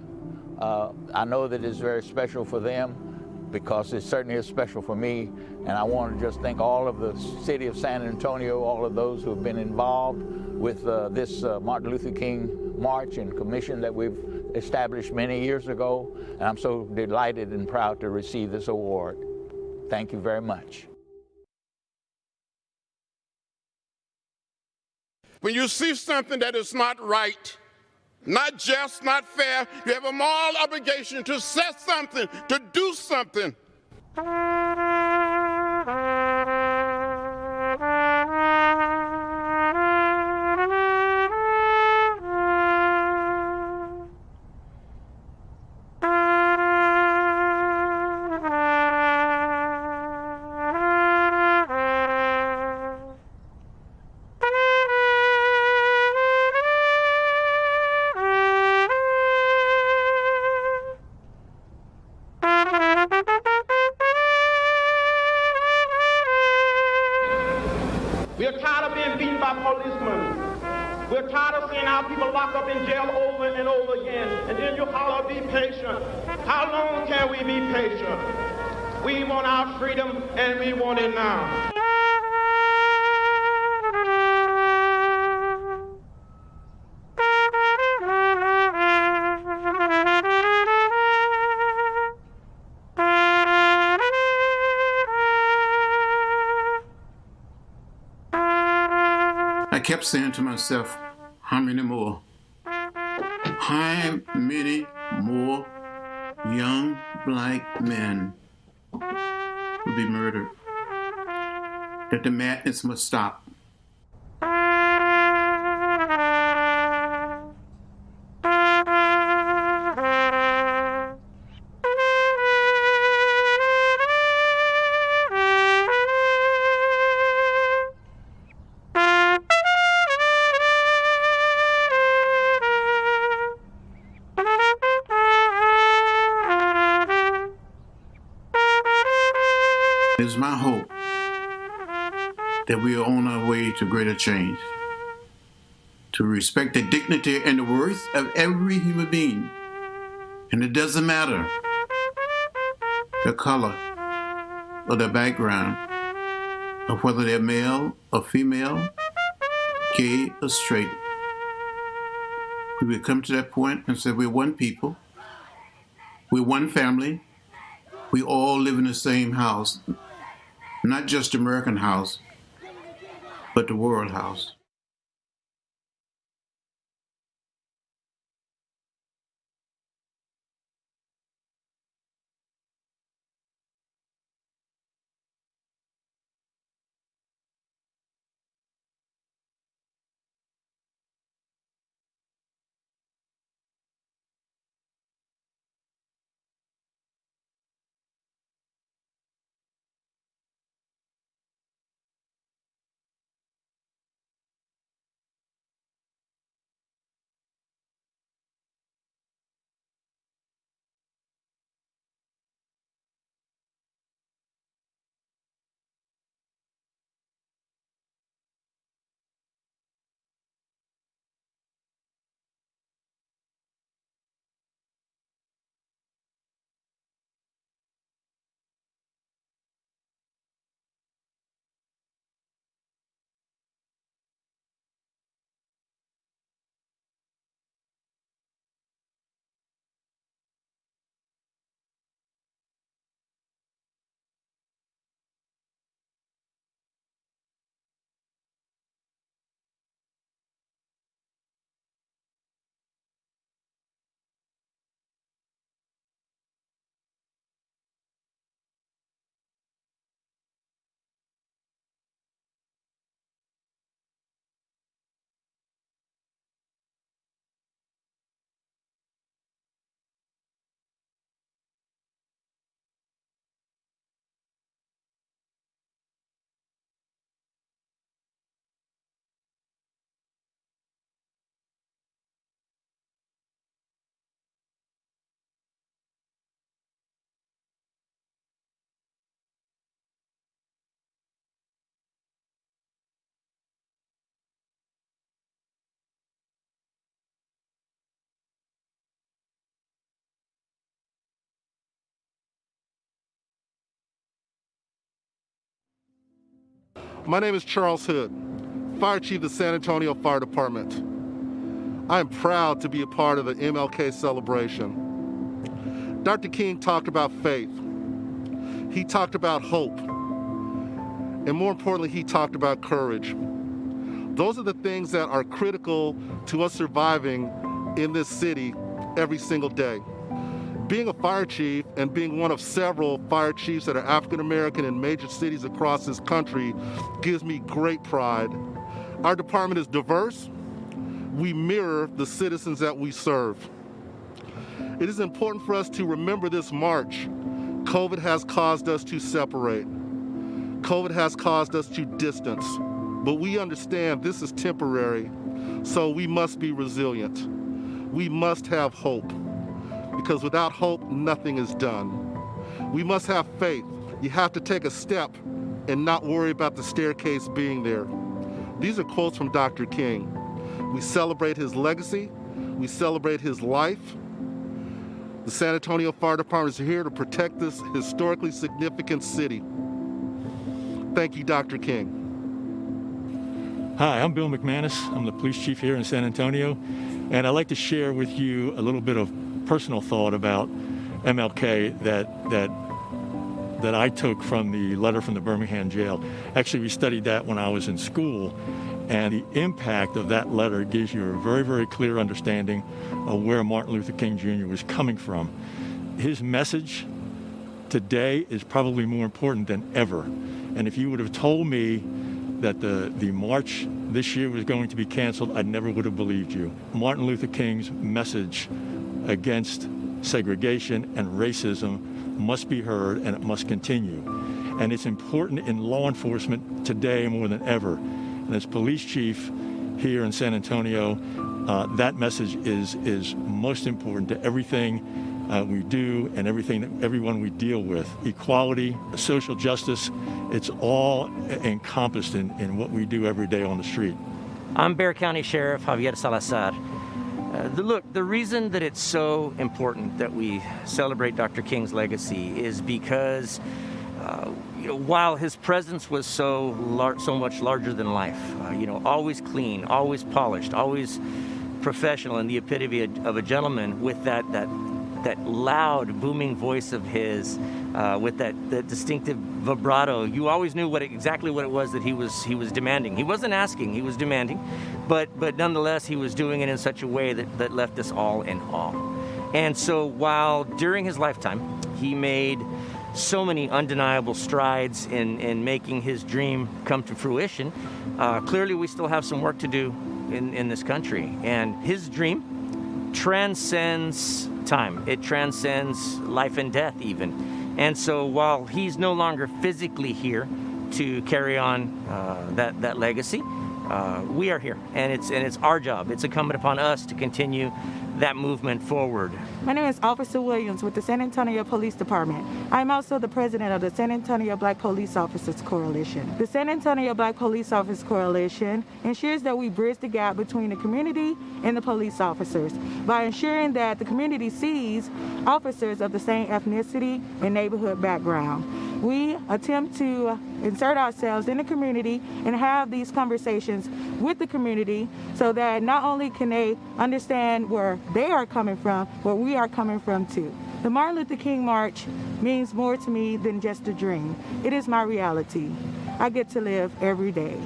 I know that it's very special for them because it certainly is special for me, and I want to just thank all of the city of San Antonio, all of those who have been involved with this Martin Luther King March and Commission that we've established many years ago, and I'm so delighted and proud to receive this award. Thank you very much. When you see something that is not right, not just, not fair, you have a moral obligation to say something, to do something. We're tired of seeing our people locked up in jail over and over again. And then you holler, be patient. How long can we be patient? We want our freedom, and we want it now. I kept saying to myself, how many more? How many more young black men will be murdered? That the madness must stop. It is my hope that we are on our way to greater change, to respect the dignity and the worth of every human being. And it doesn't matter the color or the background, or whether they're male or female, gay or straight. We will come to that point and say we're one people, we're one family, we all live in the same house. Not just the American house, but the world house. My name is Charles Hood, Fire Chief of the San Antonio Fire Department. I am proud to be a part of the MLK celebration. Dr. King talked about faith. He talked about hope. And more importantly, he talked about courage. Those are the things that are critical to us surviving in this city every single day. Being a fire chief and being one of several fire chiefs that are African American in major cities across this country gives me great pride. Our department is diverse. We mirror the citizens that we serve. It is important for us to remember this March. COVID has caused us to separate. COVID has caused us to distance. But we understand this is temporary, so we must be resilient. We must have hope. Because without hope, nothing is done. We must have faith. You have to take a step and not worry about the staircase being there. These are quotes from Dr. King. We celebrate his legacy. We celebrate his life. The San Antonio Fire Department is here to protect this historically significant city. Thank you, Dr. King. Hi, I'm Bill McManus. I'm the police chief here in San Antonio, and I'd like to share with you a little bit of personal thought about MLK that I took from the letter from the Birmingham jail. Actually, we studied that when I was in school, and the impact of that letter gives you a very, very clear understanding of where Martin Luther King Jr. was coming from. His message today is probably more important than ever. And if you would have told me that the march this year was going to be canceled, I never would have believed you. Martin Luther King's message against segregation and racism must be heard, and it must continue. And it's important in law enforcement today more than ever. And as police chief here in San Antonio, that message is most important to everything we do and everyone we deal with. Equality, social justice, it's all encompassed in what we do every day on the street. I'm Bexar County Sheriff Javier Salazar. The reason that it's so important that we celebrate Dr. King's legacy is because while his presence was so much larger than life, always clean, always polished, always professional, and the epitome of a gentleman with that loud, booming voice of his, with that distinctive vibrato, you always knew exactly what it was that he was demanding. He wasn't asking, he was demanding, but nonetheless, he was doing it in such a way that left us all in awe. And so while during his lifetime, he made so many undeniable strides in making his dream come to fruition, clearly we still have some work to do in this country. And his dream transcends time. It transcends life and death even. And so while he's no longer physically here to carry on that legacy, we are here, and it's our job. It's incumbent upon us to continue that movement forward. My name is Officer Williams with the San Antonio Police Department. I'm also the president of the San Antonio Black Police Officers Coalition. The San Antonio Black Police Officers Coalition ensures that we bridge the gap between the community and the police officers by ensuring that the community sees officers of the same ethnicity and neighborhood background. We attempt to insert ourselves in the community and have these conversations with the community so that not only can they understand where they are coming from, where we are coming from too. The Martin Luther King March means more to me than just a dream. It is my reality. I get to live every day.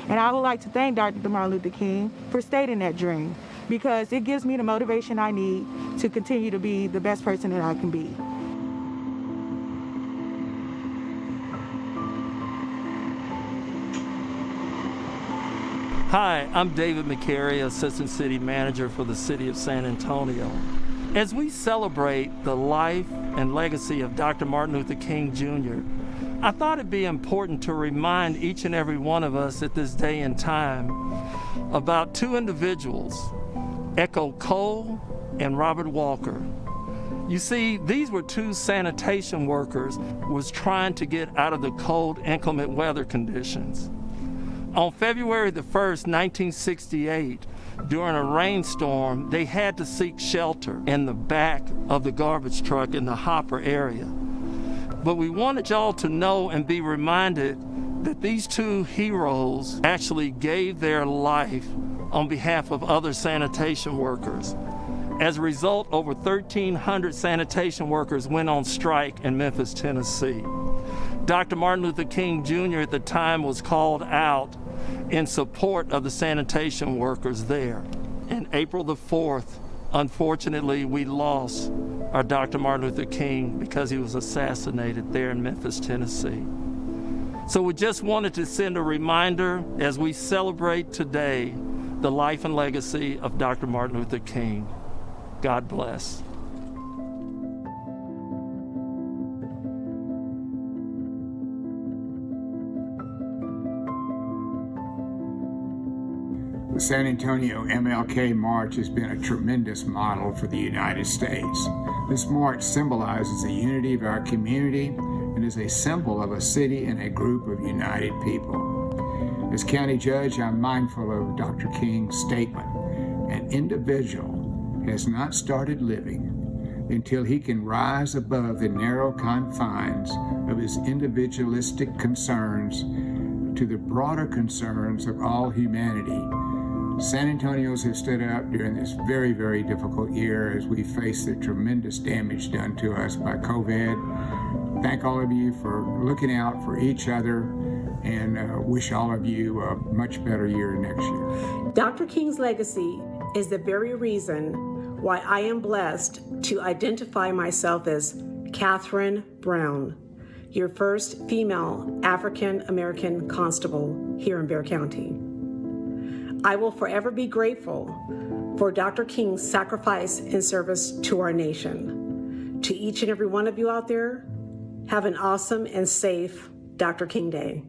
And I would like to thank Dr. Martin Luther King for stating that dream, because it gives me the motivation I need to continue to be the best person that I can be. Hi, I'm David McCary, Assistant City Manager for the City of San Antonio. As we celebrate the life and legacy of Dr. Martin Luther King Jr., I thought it'd be important to remind each and every one of us at this day and time about two individuals, Echo Cole and Robert Walker. You see, these were two sanitation workers who was trying to get out of the cold, inclement weather conditions. On February the 1st, 1968, during a rainstorm, they had to seek shelter in the back of the garbage truck in the hopper area. But we wanted y'all to know and be reminded that these two heroes actually gave their life on behalf of other sanitation workers. As a result, over 1,300 sanitation workers went on strike in Memphis, Tennessee. Dr. Martin Luther King Jr. at the time was called out in support of the sanitation workers there. And April the 4th, unfortunately, we lost our Dr. Martin Luther King because he was assassinated there in Memphis, Tennessee. So we just wanted to send a reminder as we celebrate today the life and legacy of Dr. Martin Luther King. God bless. The San Antonio MLK March has been a tremendous model for the United States. This march symbolizes the unity of our community and is a symbol of a city and a group of united people. As county judge, I'm mindful of Dr. King's statement. An individual has not started living until he can rise above the narrow confines of his individualistic concerns to the broader concerns of all humanity. San Antonians have stood up during this very, very difficult year as we face the tremendous damage done to us by COVID. Thank all of you for looking out for each other, and wish all of you a much better year next year. Dr. King's legacy is the very reason why I am blessed to identify myself as Catherine Brown, your first female African American constable here in Bexar County. I will forever be grateful for Dr. King's sacrifice and service to our nation. To each and every one of you out there, have an awesome and safe Dr. King Day.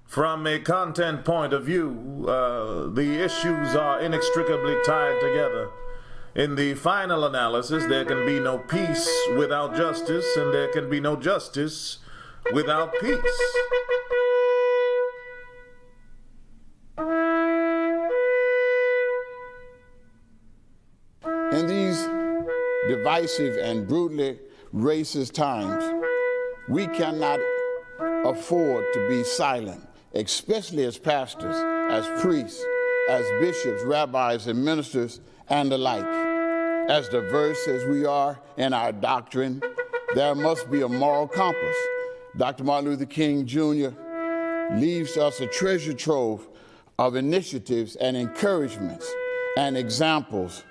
From a content point of view, the issues are inextricably tied together. In the final analysis, there can be no peace without justice, and there can be no justice without peace. In these divisive and brutally racist times, we cannot afford to be silent, especially as pastors, as priests, as bishops, rabbis, and ministers, and the like. As diverse as we are in our doctrine, there must be a moral compass. Dr. Martin Luther King Jr. leaves us a treasure trove of initiatives and encouragements and examples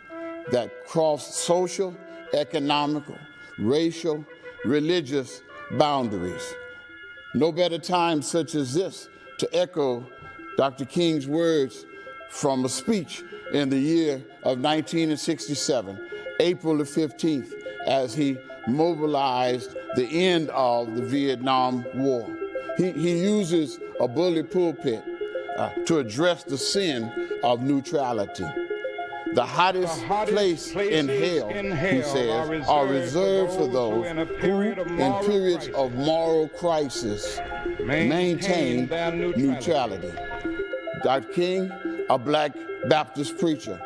that cross social, economical, racial, religious boundaries. No better time such as this to echo Dr. King's words from a speech in the year of 1967, April the 15th, as he mobilized the end of the Vietnam War. He uses a bully pulpit to address the sin of neutrality. The hottest place in hell, he says, are reserved for those who, in periods of moral crisis, maintain neutrality. Dr. King, a black Baptist preacher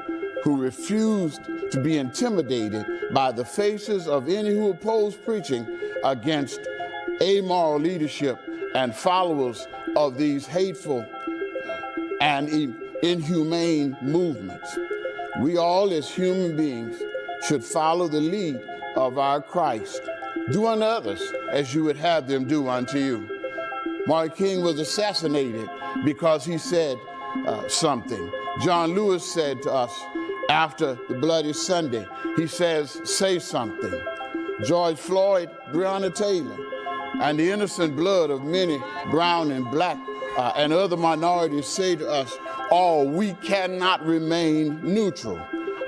who refused to be intimidated by the faces of any who opposed preaching against amoral leadership and followers of these hateful and inhumane movements. We all as human beings should follow the lead of our Christ Do unto others as you would have them do unto you. Martin King was assassinated because he said something. John Lewis said to us after the Bloody Sunday, he says, say something. George Floyd, Breonna Taylor, and the innocent blood of many brown and black and other minorities say to us all, we cannot remain neutral.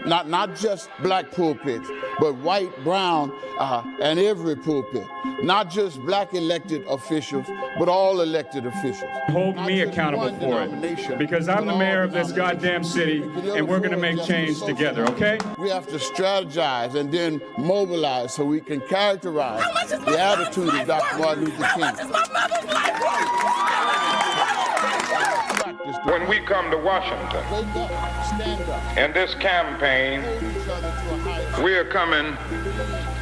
Not just black pulpits, but white, brown, and every pulpit. Not just black elected officials, but all elected officials. Hold me accountable for it, because I'm the mayor of this goddamn city, and we're gonna make change together, okay? We have to strategize and then mobilize so we can characterize the attitude of Dr. Martin Luther King. When we come to Washington, in this campaign, we are coming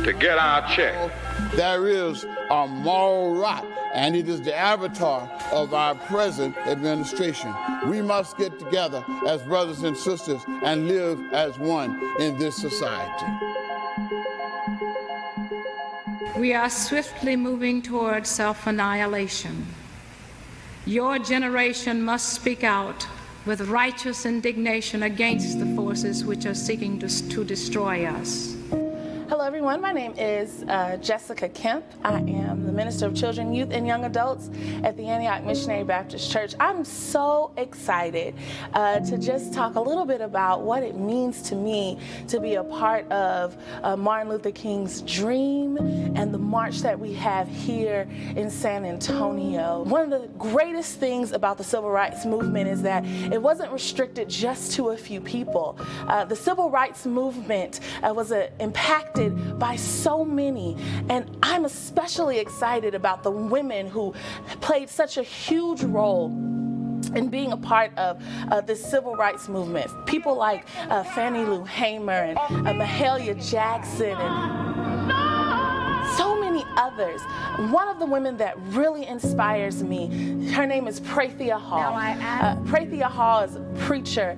to get our check. There is a moral rot, and it is the avatar of our present administration. We must get together as brothers and sisters and live as one in this society. We are swiftly moving toward self-annihilation. Your generation must speak out with righteous indignation against the forces which are seeking to destroy us. Hello everyone, my name is Jessica Kemp. I am the Minister of Children, Youth, and Young Adults at the Antioch Missionary Baptist Church. I'm so excited to just talk a little bit about what it means to me to be a part of Martin Luther King's dream and the march that we have here in San Antonio. One of the greatest things about the Civil Rights Movement is that it wasn't restricted just to a few people. The Civil Rights Movement was impacted by so many, and I'm especially excited about the women who played such a huge role in being a part of the civil rights movement. People like Fannie Lou Hamer and Mahalia Jackson and so many others. One of the women that really inspires me, her name is Prathia Hall. Prathia Hall is a preacher.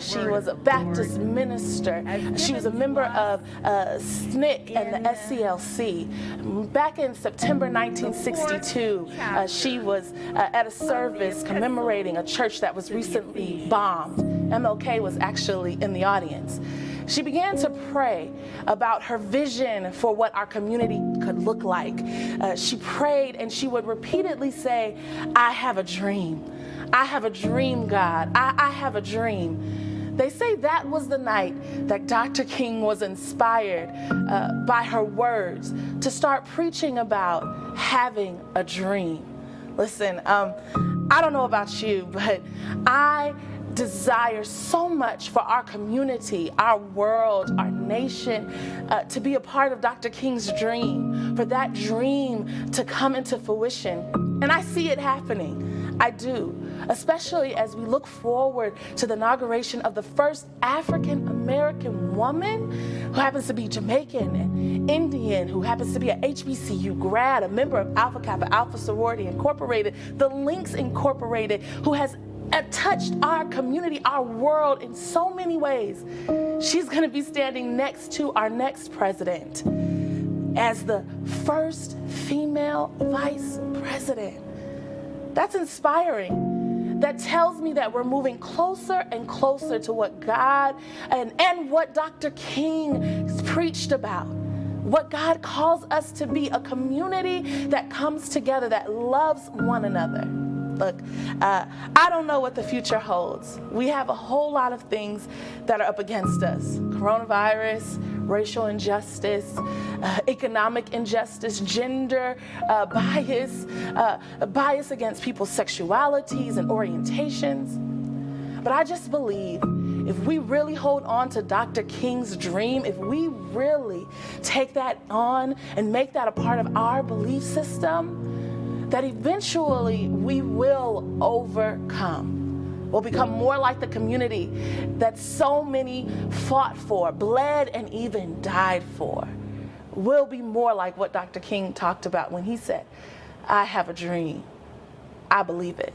She was a Baptist minister. She was a member of SNCC and the SCLC. Back in September 1962, she was at a service commemorating a church that was recently bombed. MLK was actually in the audience. She began to pray about her vision for what our community could look like. She prayed and she would repeatedly say, I have a dream. I have a dream, God. I have a dream. They say that was the night that Dr. King was inspired by her words to start preaching about having a dream. Listen, I don't know about you, but I desire so much for our community, our world, our nation, to be a part of Dr. King's dream, for that dream to come into fruition. And I see it happening. I do, especially as we look forward to the inauguration of the first African-American woman who happens to be Jamaican and Indian, who happens to be an HBCU grad, a member of Alpha Kappa Alpha Sorority Incorporated, the Links Incorporated, who has touched our community, our world in so many ways. She's going to be standing next to our next president as the first female vice president. That's inspiring. That tells me that we're moving closer and closer to what God and what Dr. King preached about. What God calls us to be, a community that comes together, that loves one another. Look, I don't know what the future holds. We have a whole lot of things that are up against us. Coronavirus, racial injustice, economic injustice, gender bias, bias against people's sexualities and orientations. But I just believe if we really hold on to Dr. King's dream, if we really take that on and make that a part of our belief system, that eventually we will overcome. We'll become more like the community that so many fought for, bled, and even died for. We'll be more like what Dr. King talked about when he said, I have a dream. I believe it.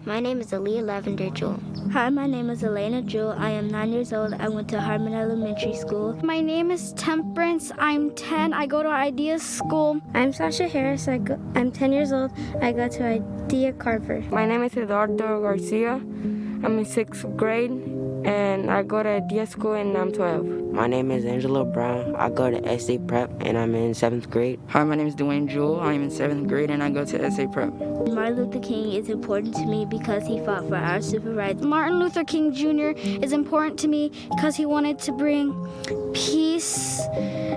My name is Aaliyah Lavender Jewel. Hi, my name is Elena Jewel. I am 9 years old. I went to Harmon Elementary School. My name is Temperance. I'm 10. I go to Ideas School. I'm Sasha Harris. I'm 10 years old. I go to Idea Carver. My name is Eduardo Garcia. I'm in 6th grade, and I go to Idea School, and I'm 12. My name is Angelo Brown. I go to SA Prep, and I'm in 7th grade. Hi, my name is Dwayne Jewell. I'm in 7th grade, and I go to SA Prep. Martin Luther King is important to me because he fought for our civil rights. Martin Luther King Jr. is important to me because he wanted to bring peace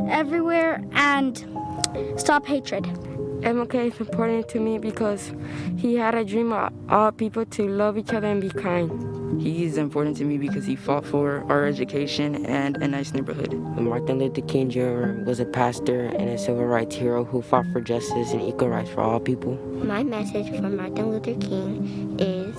everywhere and stop hatred. MLK is important to me because he had a dream of all people to love each other and be kind. He's important to me because he fought for our education and a nice neighborhood. Martin Luther King Jr. was a pastor and a civil rights hero who fought for justice and equal rights for all people. My message for Martin Luther King is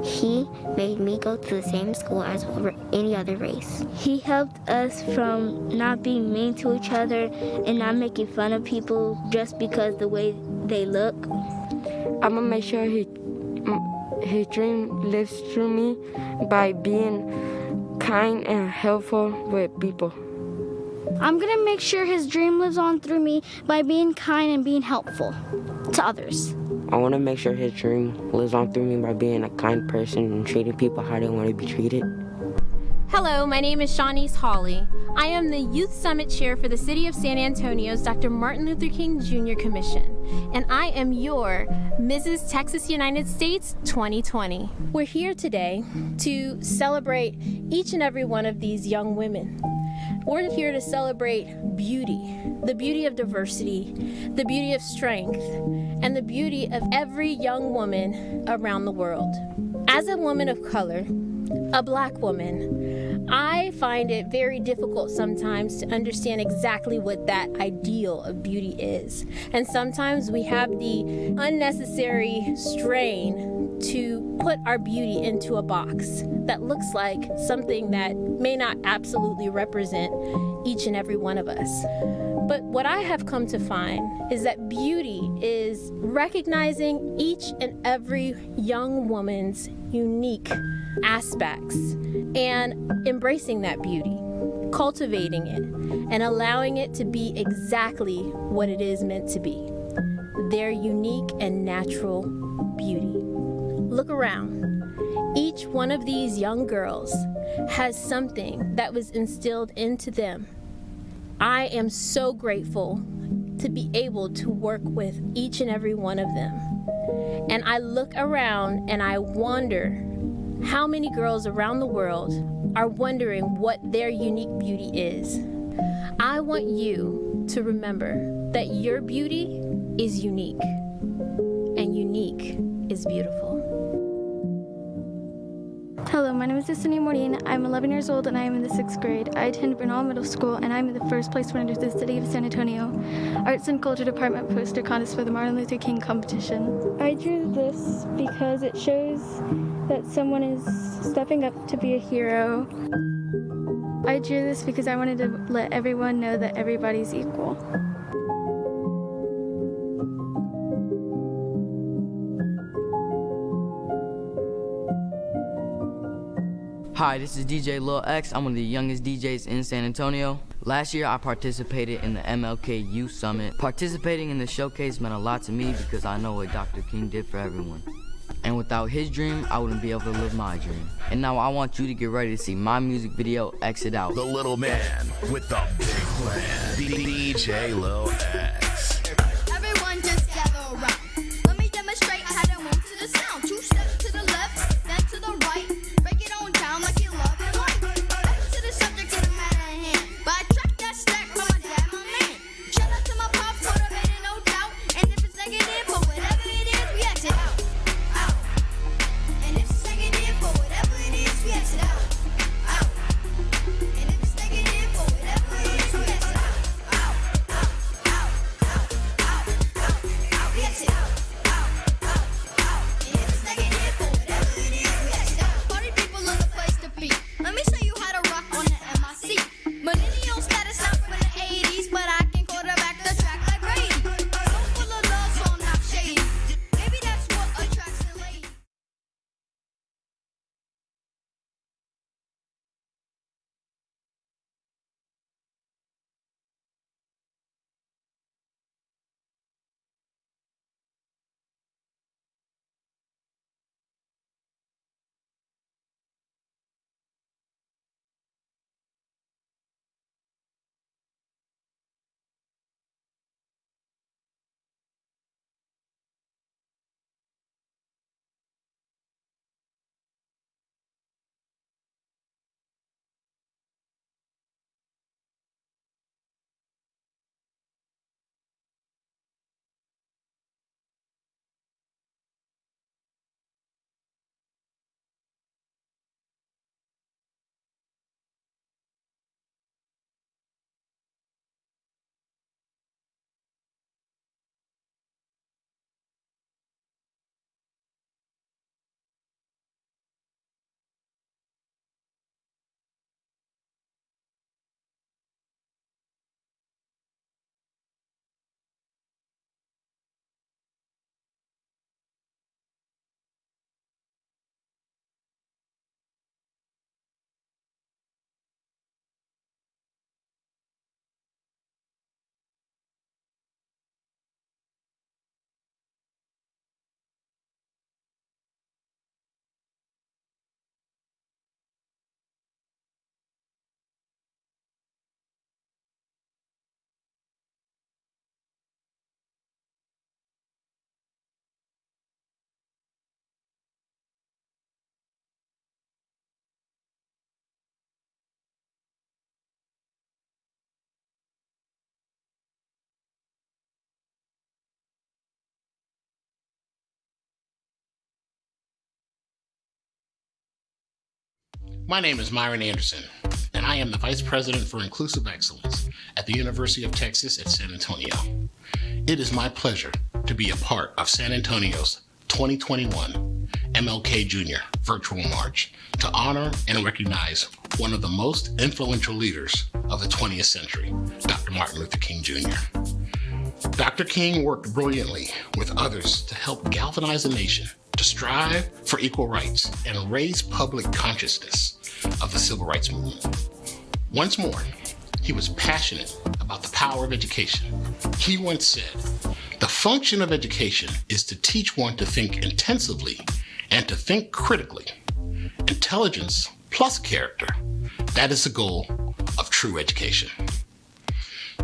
he made me go to the same school as any other race. He helped us from not being mean to each other and not making fun of people just because the way they look. I'm gonna make sure his dream lives through me by being kind and helpful with people. I'm gonna make sure his dream lives on through me by being kind and being helpful to others. I want to make sure his dream lives on through me by being a kind person and treating people how they want to be treated. Hello, my name is Shawnice Hawley. I am the Youth Summit Chair for the City of San Antonio's Dr. Martin Luther King Jr. Commission, and I am your Mrs. Texas United States 2020. We're here today to celebrate each and every one of these young women. We're here to celebrate beauty, the beauty of diversity, the beauty of strength, and the beauty of every young woman around the world. As a woman of color, a Black woman, I find it very difficult sometimes to understand exactly what that ideal of beauty is. And sometimes we have the unnecessary strain to put our beauty into a box that looks like something that may not absolutely represent each and every one of us. But what I have come to find is that beauty is recognizing each and every young woman's unique aspects and embracing that beauty, cultivating it, and allowing it to be exactly what it is meant to be, their unique and natural beauty. Look around. Each one of these young girls has something that was instilled into them. I am so grateful to be able to work with each and every one of them. And I look around and I wonder how many girls around the world are wondering what their unique beauty is. I want you to remember that your beauty is unique, and unique is beautiful. Hello, my name is Destiny Morin. I'm 11 years old and I am in the 6th grade. I attend Bernal Middle School and I'm in the first place winner to the City of San Antonio Arts and Culture Department poster contest for the Martin Luther King competition. I drew this because it shows that someone is stepping up to be a hero. I drew this because I wanted to let everyone know that everybody's equal. Hi, this is DJ Lil X. I'm one of the youngest DJs in San Antonio. Last year, I participated in the MLK Youth Summit. Participating in the showcase meant a lot to me because I know what Dr. King did for everyone. And without his dream, I wouldn't be able to live my dream. And now I want you to get ready to see my music video, Exit Out. The little man with the big plan, DJ Lil X. Everyone just gather around. Let me demonstrate how to move to the sound. 2 steps to the left, then to the right. Break it on down like you love your life. Back to the subject in the matter at hand. But I track that stack from my dad, my man. Shout out to my pops, motivated, no doubt. And if it's negative, for whatever it is, we exit out. And if it's negative, for whatever it is, we exit out. And if it's negative, for whatever it is, we exit out. We exit out. And if it's negative, My name is Myron Anderson, and I am the Vice President for Inclusive Excellence at the University of Texas at San Antonio. It is my pleasure to be a part of San Antonio's 2021 MLK Jr. Virtual March to honor and recognize one of the most influential leaders of the 20th century, Dr. Martin Luther King Jr. Dr. King worked brilliantly with others to help galvanize the nation to strive for equal rights and raise public consciousness of the civil rights movement. Once more, he was passionate about the power of education. He once said, "The function of education is to teach one to think intensively and to think critically. Intelligence plus character, that is the goal of true education."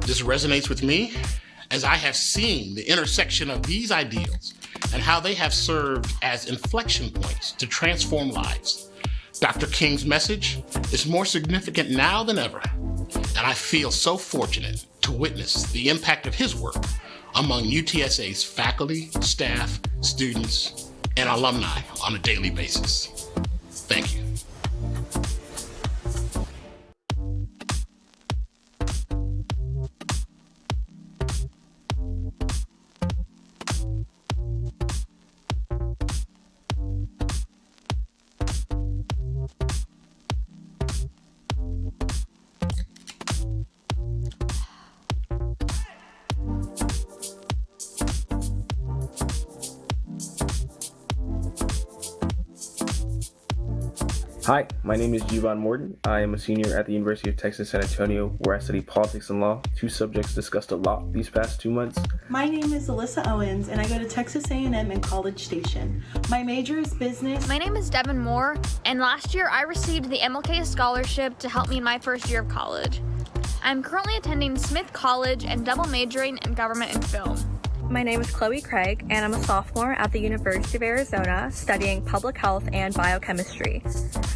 This resonates with me as I have seen the intersection of these ideals and how they have served as inflection points to transform lives. Dr. King's message is more significant now than ever, and I feel so fortunate to witness the impact of his work among UTSA's faculty, staff, students, and alumni on a daily basis. Thank you. Hi, my name is Jevon Morton. I am a senior at the University of Texas San Antonio, where I study politics and law, two subjects discussed a lot these past 2 months. My name is Alyssa Owens, and I go to Texas A&M in College Station. My major is business. My name is Devin Moore, and last year I received the MLK Scholarship to help me in my first year of college. I'm currently attending Smith College and double majoring in government and film. My name is Chloe Craig, and I'm a sophomore at the University of Arizona studying public health and biochemistry.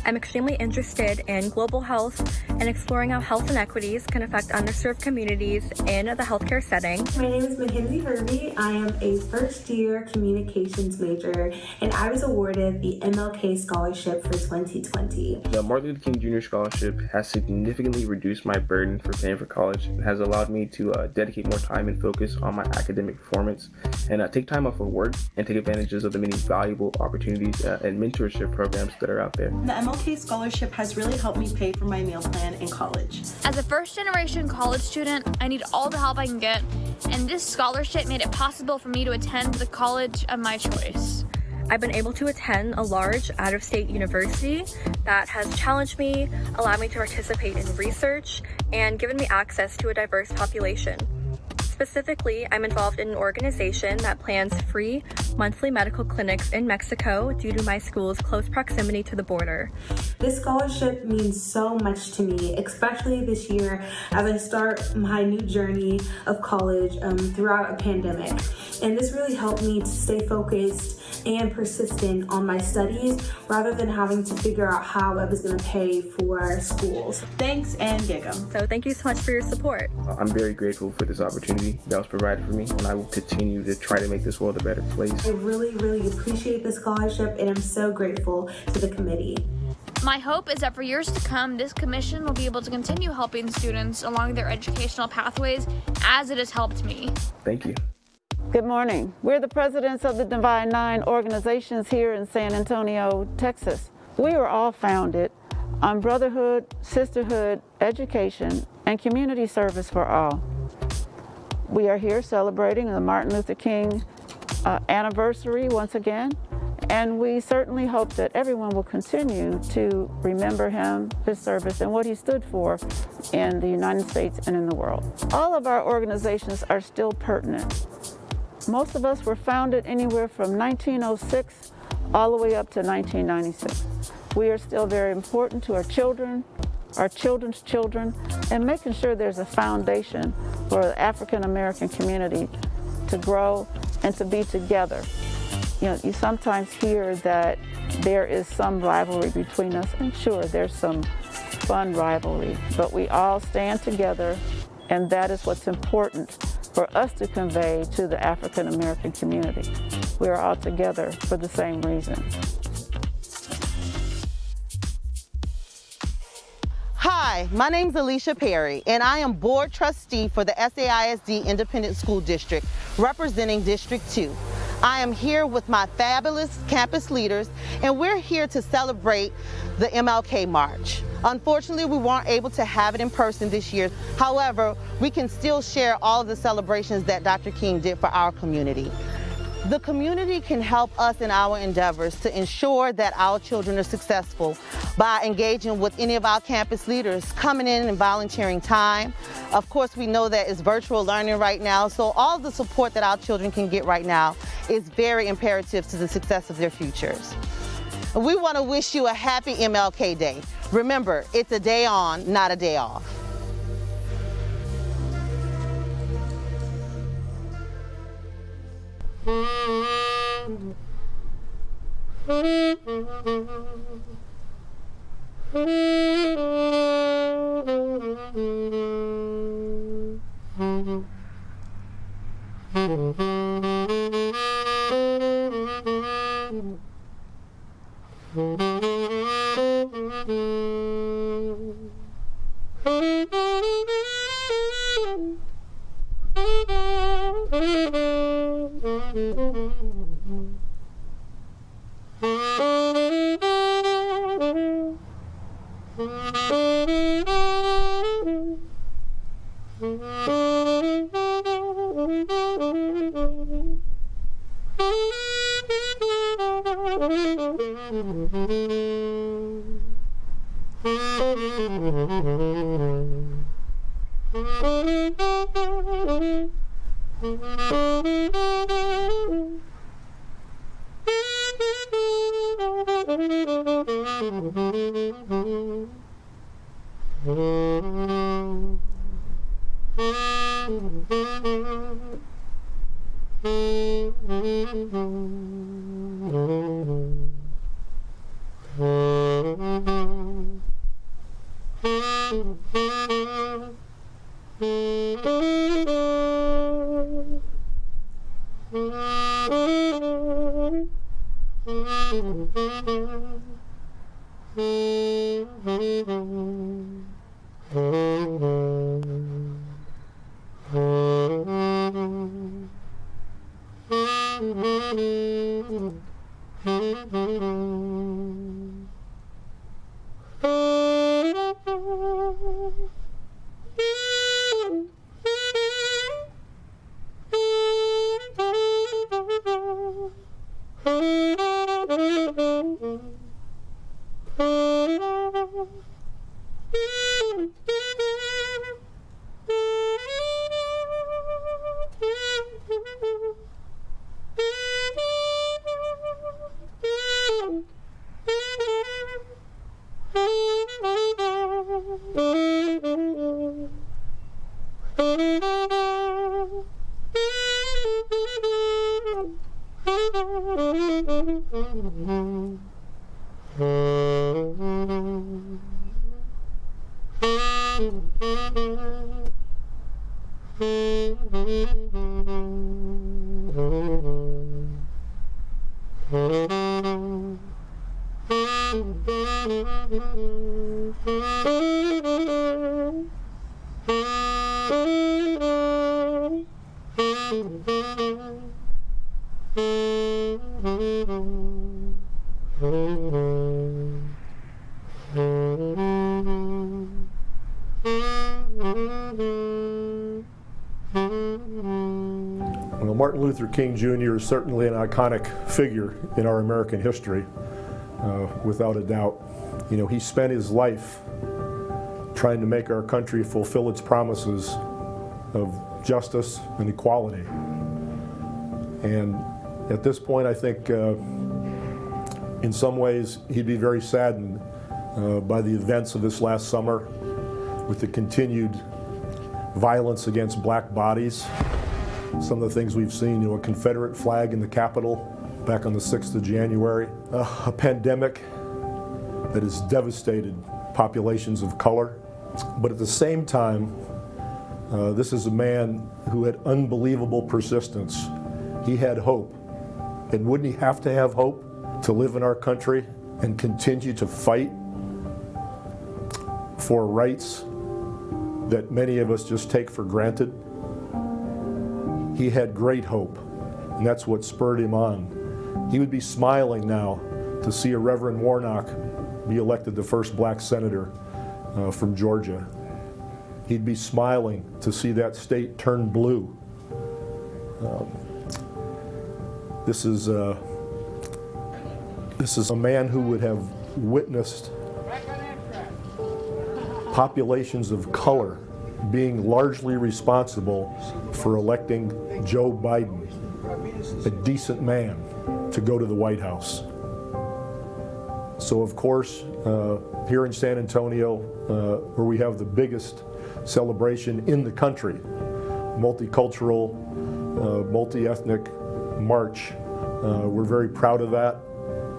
I'm extremely interested in global health and exploring how health inequities can affect underserved communities in the healthcare setting. My name is Mackenzie Hervey. I am a first-year communications major, and I was awarded the MLK Scholarship for 2020. The Martin Luther King Jr. Scholarship has significantly reduced my burden for paying for college and has allowed me to dedicate more time and focus on my academic performance and take time off of work and take advantages of the many valuable opportunities and mentorship programs that are out there. The MLK Scholarship has really helped me pay for my meal plan in college. As a first-generation college student, I need all the help I can get, and this scholarship made it possible for me to attend the college of my choice. I've been able to attend a large out-of-state university that has challenged me, allowed me to participate in research, and given me access to a diverse population. Specifically, I'm involved in an organization that plans free monthly medical clinics in Mexico due to my school's close proximity to the border. This scholarship means so much to me, especially this year as I start my new journey of college throughout a pandemic. And this really helped me to stay focused and persistent on my studies rather than having to figure out how I was going to pay for schools. Thanks, and Diego. So thank you so much for your support. I'm very grateful for this opportunity that was provided for me, and I will continue to try to make this world a better place. I really, really appreciate the scholarship, and I'm so grateful to the committee. My hope is that for years to come, this commission will be able to continue helping students along their educational pathways as it has helped me. Thank you. Good morning. We're the presidents of the Divine Nine organizations here in San Antonio, Texas. We were all founded on brotherhood, sisterhood, education, and community service for all. We are here celebrating the Martin Luther King anniversary once again, and we certainly hope that everyone will continue to remember him, his service, and what he stood for in the United States and in the world. All of our organizations are still pertinent. Most of us were founded anywhere from 1906 all the way up to 1996. We are still very important to our children, our children's children, and making sure there's a foundation for the African American community to grow and to be together. You know, you sometimes hear that there is some rivalry between us, and sure, there's some fun rivalry, but we all stand together, and that is what's important for us to convey to the African American community. We're all together for the same reason. Hi, my name's Alicia Perry, and I am board trustee for the SAISD Independent School District, representing District 2. I am here with my fabulous campus leaders, and we're here to celebrate the MLK March. Unfortunately, we weren't able to have it in person this year. However, we can still share all of the celebrations that Dr. King did for our community. The community can help us in our endeavors to ensure that our children are successful by engaging with any of our campus leaders, coming in and volunteering time. Of course, we know that it's virtual learning right now, so all the support that our children can get right now is very imperative to the success of their futures. We want to wish you a happy MLK Day. Remember, it's a day on, not a day off. Well, Martin Luther King Jr. is certainly an iconic figure in our American history, without a doubt. You know, he spent his life trying to make our country fulfill its promises of justice and equality. And at this point, I think in some ways he'd be very saddened by the events of this last summer with the continued violence against black bodies. Some of the things we've seen, you know, a Confederate flag in the Capitol back on the 6th of January, a pandemic that has devastated populations of color. But at the same time, this is a man who had unbelievable persistence. He had hope. And wouldn't he have to have hope to live in our country and continue to fight for rights that many of us just take for granted. He had great hope, and that's what spurred him on. He would be smiling now to see a Reverend Warnock be elected the first black senator from Georgia. He'd be smiling to see that state turn blue. This is a man who would have witnessed populations of color being largely responsible for electing Joe Biden, a decent man, to go to the White House. So of course, here in San Antonio, where we have the biggest celebration in the country, multicultural, multi-ethnic march, we're very proud of that,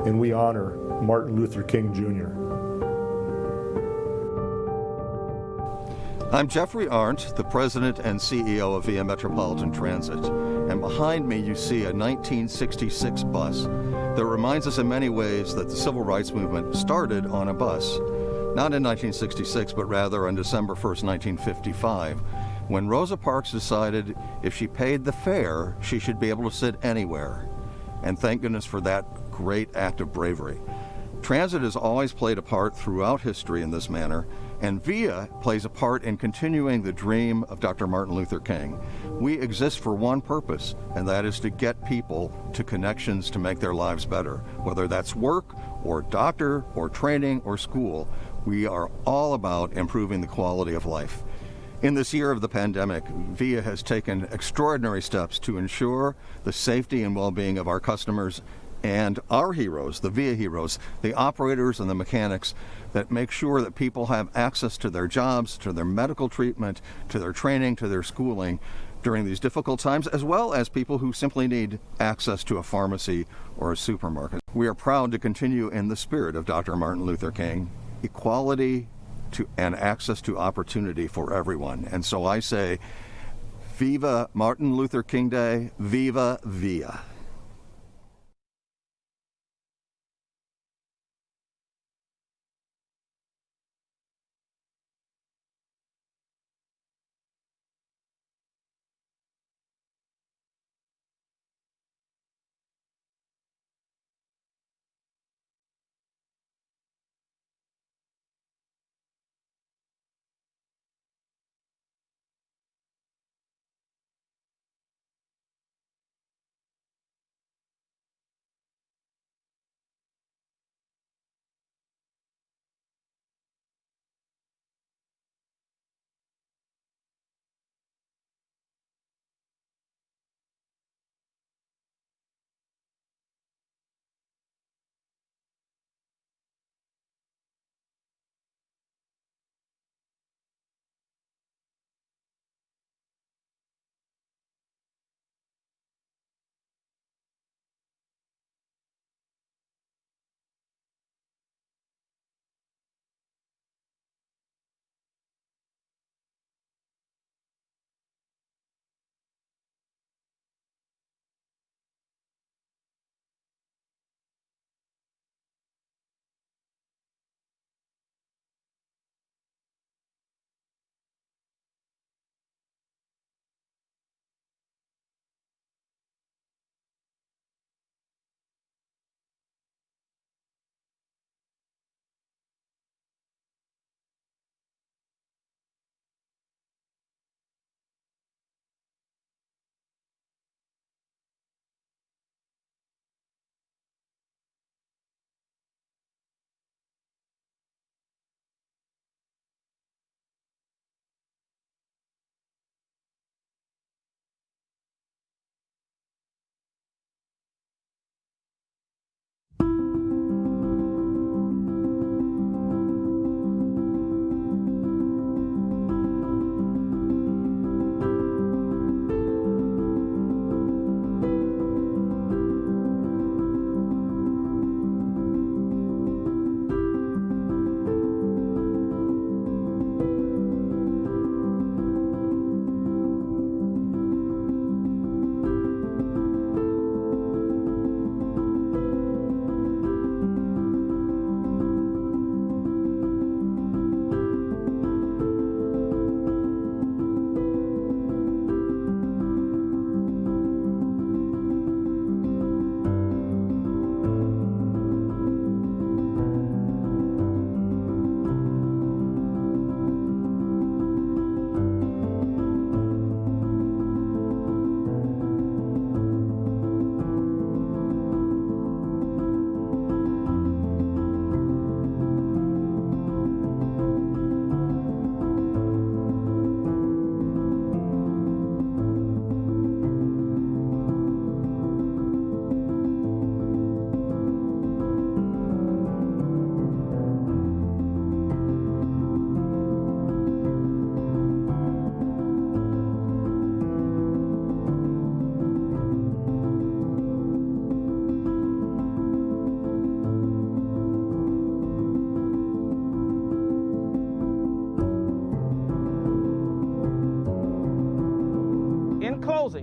and we honor Martin Luther King Jr. I'm Jeffrey Arndt, the President and CEO of VIA Metropolitan Transit, and behind me you see a 1966 bus that reminds us in many ways that the Civil Rights Movement started on a bus, not in 1966, but rather on December 1st, 1955, when Rosa Parks decided if she paid the fare, she should be able to sit anywhere. And thank goodness for that great act of bravery. Transit has always played a part throughout history in this manner, and VIA plays a part in continuing the dream of Dr. Martin Luther King. We exist for one purpose, and that is to get people to connections to make their lives better. Whether that's work, or doctor, or training, or school, we are all about improving the quality of life. In this year of the pandemic, VIA has taken extraordinary steps to ensure the safety and well-being of our customers and our heroes, the VIA heroes, the operators and the mechanics that make sure that people have access to their jobs, to their medical treatment, to their training, to their schooling during these difficult times, as well as people who simply need access to a pharmacy or a supermarket. We are proud to continue in the spirit of Dr. Martin Luther King, equality and access to opportunity for everyone. And so I say, Viva Martin Luther King Day, Viva VIA.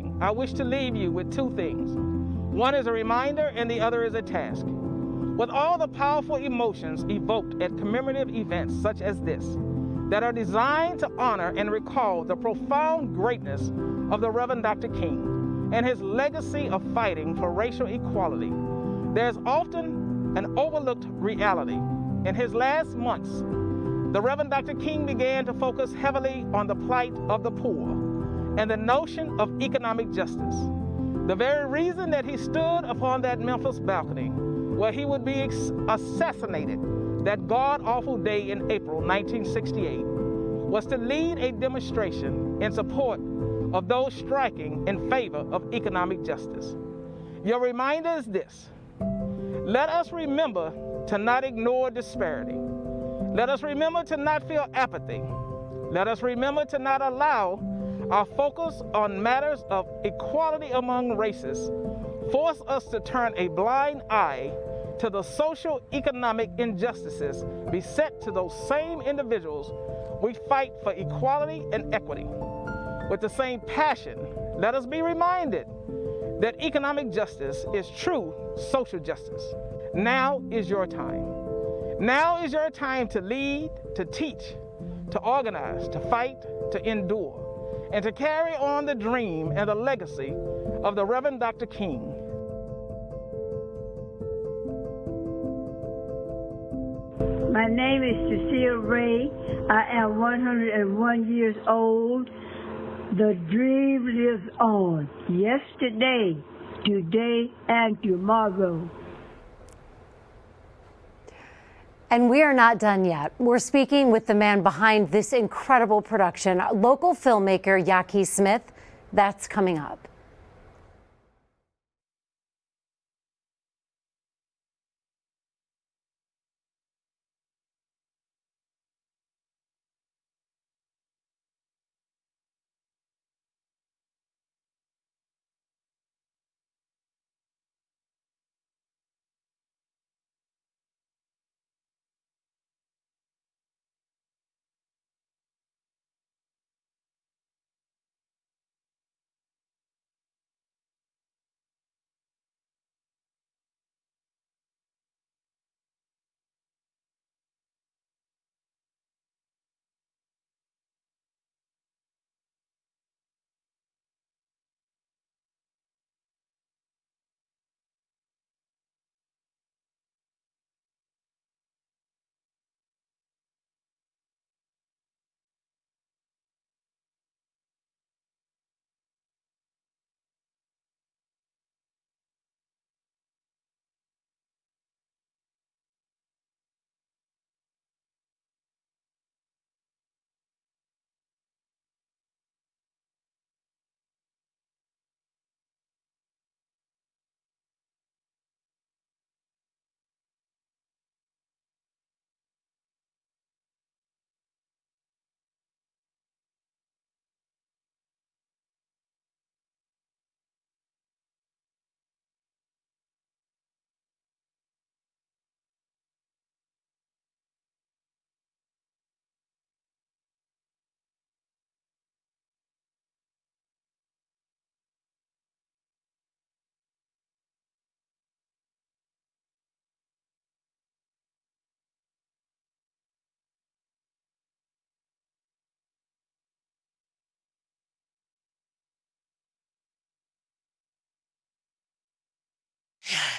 closing, I wish to leave you with two things. One is a reminder and the other is a task. With all the powerful emotions evoked at commemorative events such as this, that are designed to honor and recall the profound greatness of the Reverend Dr. King and his legacy of fighting for racial equality, there's often an overlooked reality. In his last months, the Reverend Dr. King began to focus heavily on the plight of the poor and the notion of economic justice. The very reason that he stood upon that Memphis balcony where he would be assassinated that god-awful day in April 1968 was to lead a demonstration in support of those striking in favor of economic justice. Your reminder is this: let us remember to not ignore disparity. Let us remember to not feel apathy. Let us remember to not allow our focus on matters of equality among races force us to turn a blind eye to the social economic injustices beset to those same individuals we fight for equality and equity. With the same passion, let us be reminded that economic justice is true social justice. Now is your time. Now is your time to lead, to teach, to organize, to fight, to endure, and to carry on the dream and the legacy of the Reverend Dr. King. My name is Cecile Ray. I am 101 years old. The dream lives on. Yesterday, today, and tomorrow. And we are not done yet. We're speaking with the man behind this incredible production, local filmmaker Yaki Smith. That's coming up.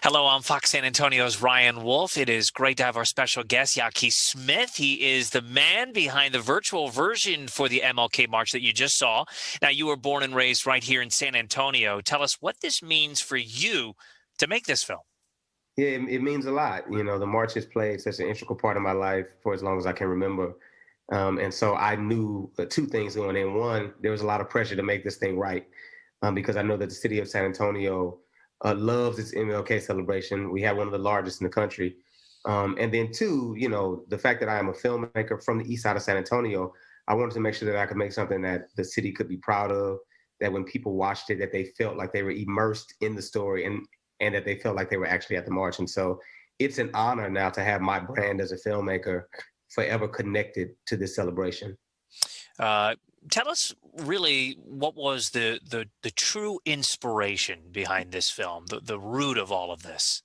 Hello, I'm Fox San Antonio's Ryan Wolf. It is great to have our special guest, Yaki Smith. He is the man behind the virtual version for the MLK March that you just saw. Now, you were born and raised right here in San Antonio. Tell us what this means for you to make this film. Yeah, it means a lot. You know, the march has played such an integral part of my life for as long as I can remember. And so I knew two things going in. One, there was a lot of pressure to make this thing right because I know that the city of San Antonio loves its MLK celebration. We have one of the largest in the country. And then two, you know, the fact that I am a filmmaker from the east side of San Antonio, I wanted to make sure that I could make something that the city could be proud of, that when people watched it, that they felt like they were immersed in the story and that they felt like they were actually at the march. And so it's an honor now to have my brand as a filmmaker forever connected to this celebration. tell us really what was the true inspiration behind this film, the root of all of this.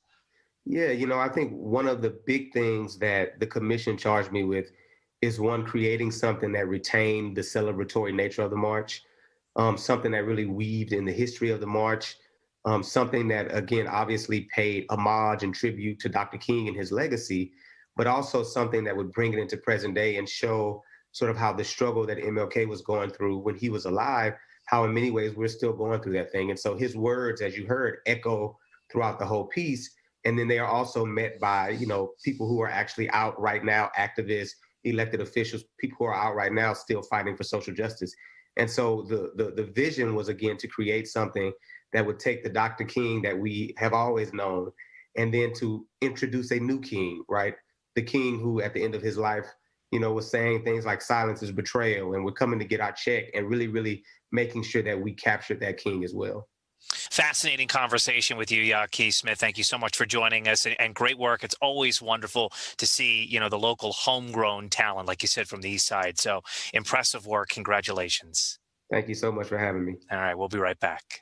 Yeah, I think one of the big things that the commission charged me with is one, creating something that retained the celebratory nature of the march, something that really weaved in the history of the march, something that, again, obviously paid homage and tribute to Dr. King and his legacy, but also something that would bring it into present day and show sort of how the struggle that MLK was going through when he was alive, how in many ways we're still going through that thing. And so his words, as you heard, echo throughout the whole piece. And then they are also met by, people who are actually out right now, activists, elected officials, people who are out right now still fighting for social justice. And so the vision was, again, to create something that would take the Dr. King that we have always known, and then to introduce a new king, right? The king who at the end of his life, was saying things like silence is betrayal, and we're coming to get our check, and really, really making sure that we captured that king as well. Fascinating conversation with you, Yaki Smith. Thank you so much for joining us, and great work. It's always wonderful to see, the local homegrown talent, like you said, from the East Side. So impressive work. Congratulations. Thank you so much for having me. All right, we'll be right back.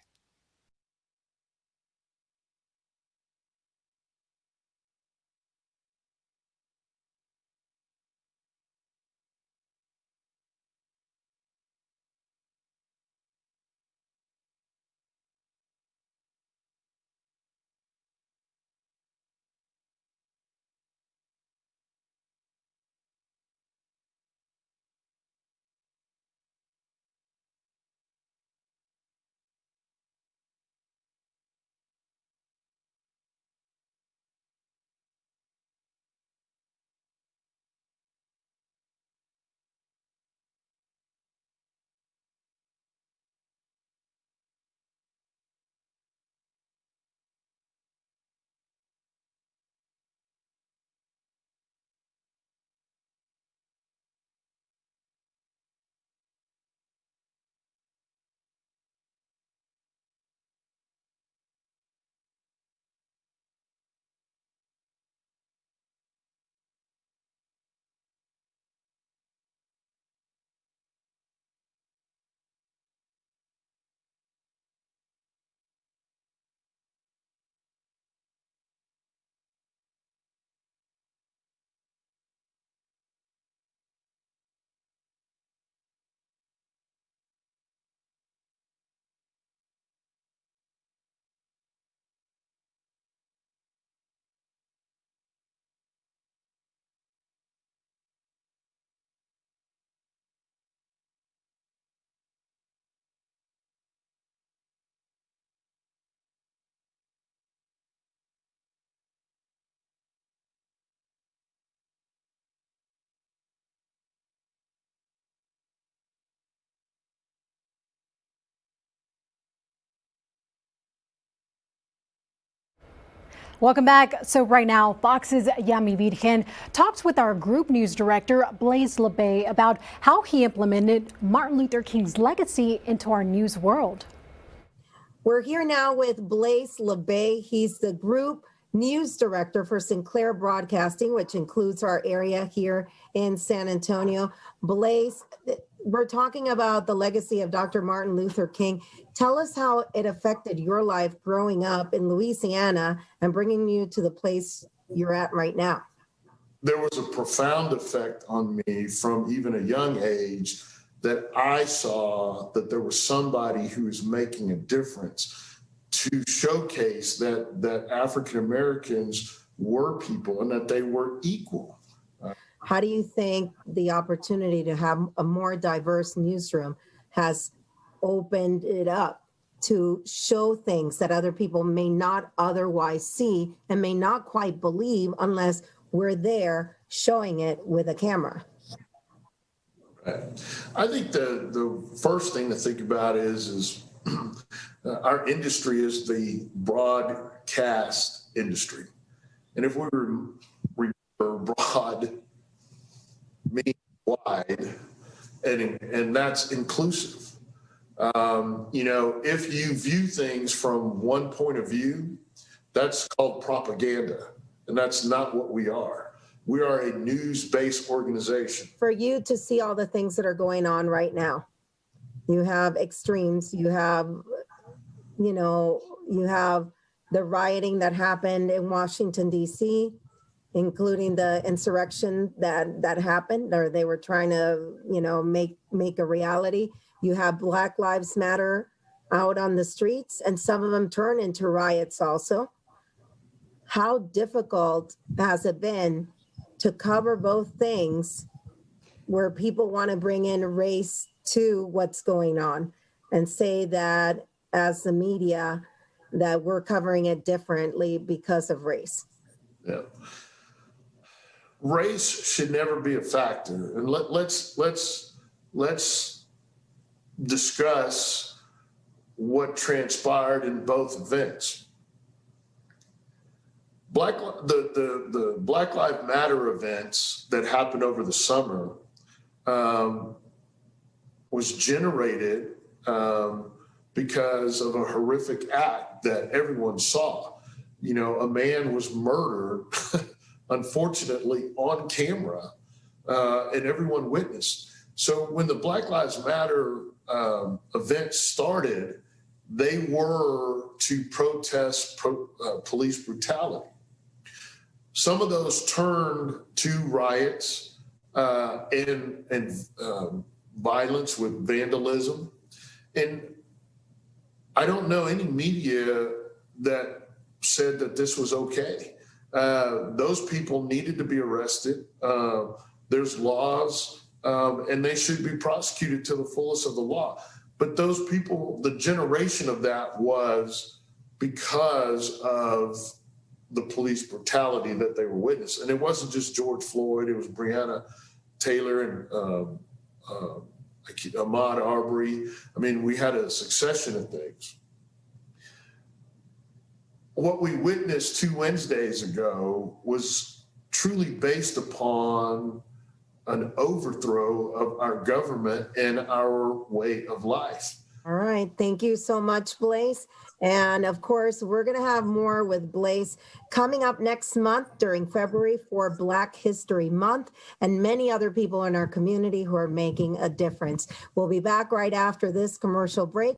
Welcome back. So right now, Fox's Yami Vidkin talks with our group news director, Blaise LeBay, about how he implemented Martin Luther King's legacy into our news world. We're here now with Blaise LeBay. He's the group news director for Sinclair Broadcasting, which includes our area here in San Antonio. Blaise, we're talking about the legacy of Dr. Martin Luther King. Tell us how it affected your life growing up in Louisiana and bringing you to the place you're at right now. There was a profound effect on me from even a young age that I saw that there was somebody who was making a difference to showcase that African Americans were people and that they were equal. How do you think the opportunity to have a more diverse newsroom has opened it up to show things that other people may not otherwise see and may not quite believe unless we're there showing it with a camera? Right. I think the first thing to think about is our industry is the broadcast industry. And if we remember broad means wide, and that's inclusive. If you view things from one point of view, that's called propaganda, and that's not what we are. We are a news-based organization. For you to see all the things that are going on right now, You have extremes. You have, you have the rioting that happened in Washington, D.C., including the insurrection that happened, or they were trying to, make a reality. You have Black Lives Matter out on the streets, and some of them turn into riots also. How difficult has it been to cover both things where people want to bring in race to what's going on and say that as the media that we're covering it differently because of race? Yeah. Race should never be a factor. And let's discuss what transpired in both events. The Black Lives Matter events that happened over the summer was generated because of a horrific act that everyone saw. A man was murdered, unfortunately, on camera, and everyone witnessed. So when the Black Lives Matter events started, they were to protest police brutality. Some of those turned to riots and violence with vandalism. And I don't know any media that said that this was okay. Those people needed to be arrested. There's laws, and they should be prosecuted to the fullest of the law. But those people, the generation of that was because of the police brutality that they were witnessing. And it wasn't just George Floyd, it was Breonna Taylor and Ahmaud Arbery. I mean, we had a succession of things. What we witnessed 2 Wednesdays ago was truly based upon an overthrow of our government and our way of life. All right. Thank you so much, Blaze. And of course, we're going to have more with Blaze coming up next month during February for Black History Month and many other people in our community who are making a difference. We'll be back right after this commercial break.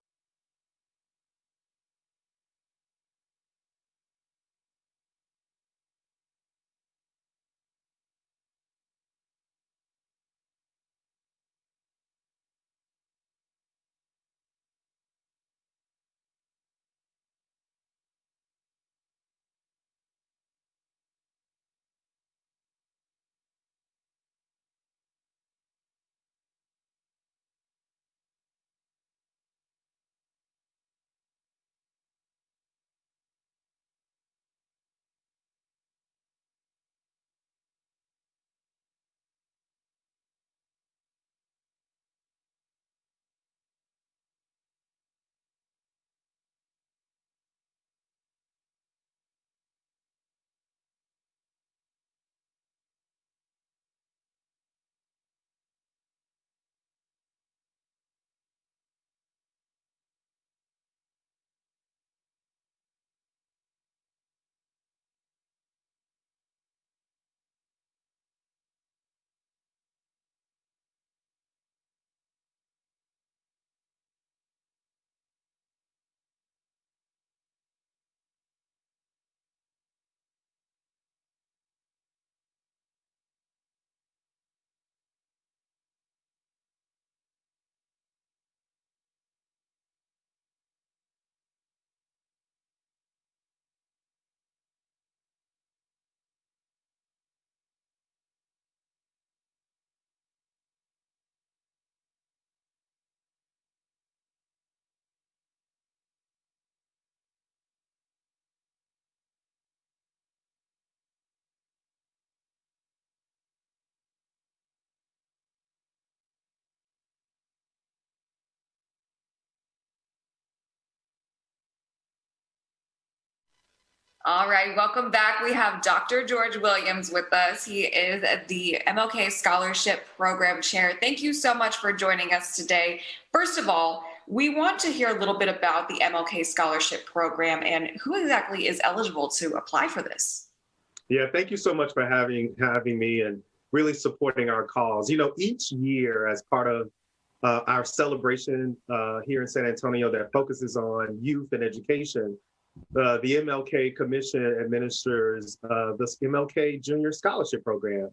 All right, welcome back. We have Dr. George Williams with us. He is the MLK Scholarship Program Chair. Thank you so much for joining us today. First of all, we want to hear a little bit about the MLK Scholarship Program and who exactly is eligible to apply for this. Yeah, thank you so much for having me and really supporting our cause. Each year as part of our celebration here in San Antonio that focuses on youth and education. The MLK Commission administers this MLK Junior Scholarship Program.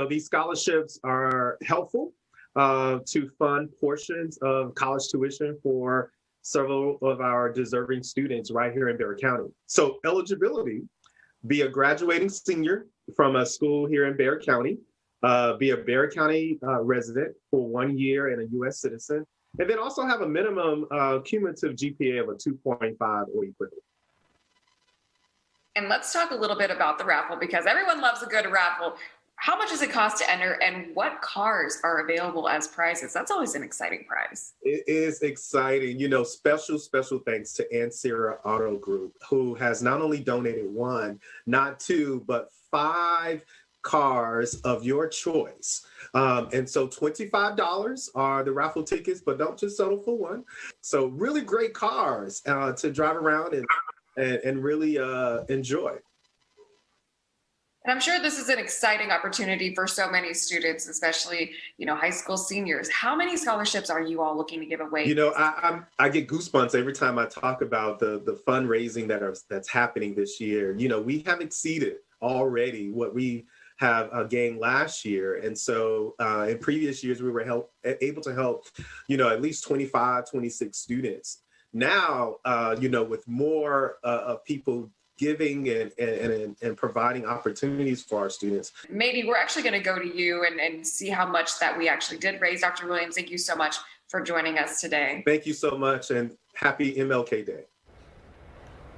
These scholarships are helpful to fund portions of college tuition for several of our deserving students right here in Bexar County. So eligibility: be a graduating senior from a school here in Bexar County, be a Bexar County resident for 1 year and a U.S. citizen, and then also have a minimum cumulative GPA of a 2.5 or equivalent. And let's talk a little bit about the raffle, because everyone loves a good raffle. How much does it cost to enter, and what cars are available as prizes? That's always an exciting prize. It is exciting. Special thanks to Ansira Auto Group, who has not only donated 1, not 2, but 5 cars of your choice. And so $25 are the raffle tickets, but don't just settle for 1. So really great cars to drive around and really enjoy. And I'm sure this is an exciting opportunity for so many students, especially, high school seniors. How many scholarships are you all looking to give away? I get goosebumps every time I talk about the fundraising that's happening this year. We have exceeded already what we have gained last year. And so in previous years, we were able to help, at least 25, 26 students. Now, with more people giving and providing opportunities for our students. Maybe we're actually going to go to you and see how much that we actually did raise. Dr. Williams, thank you so much for joining us today. Thank you so much, and happy MLK Day.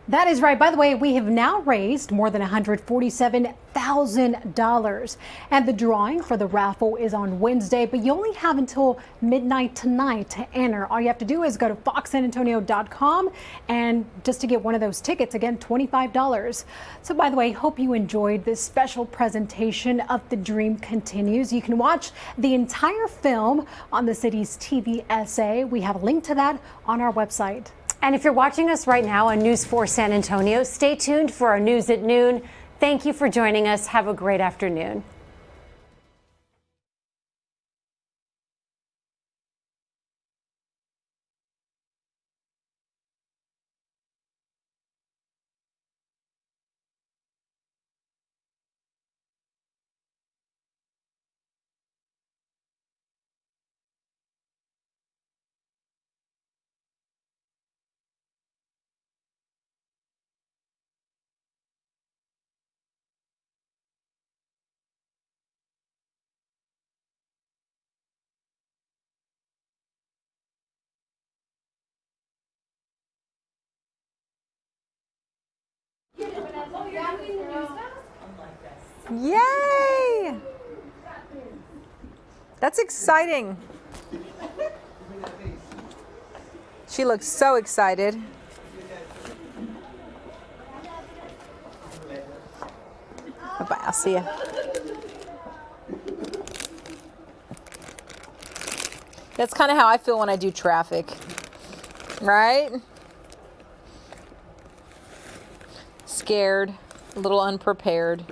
That is right. By the way, we have now raised more than $147,000. And the drawing for the raffle is on Wednesday, but you only have until midnight tonight to enter. All you have to do is go to foxsanantonio.com and just to get one of those tickets, again, $25. So by the way, hope you enjoyed this special presentation of The Dream Continues. You can watch the entire film on the city's TVSA. We have a link to that on our website. And if you're watching us right now on News 4 San Antonio, stay tuned for our news at noon. Thank you for joining us. Have a great afternoon. Yay! That's exciting. She looks so excited. Bye-bye, I'll see you. That's kind of how I feel when I do traffic, right? Scared, a little unprepared.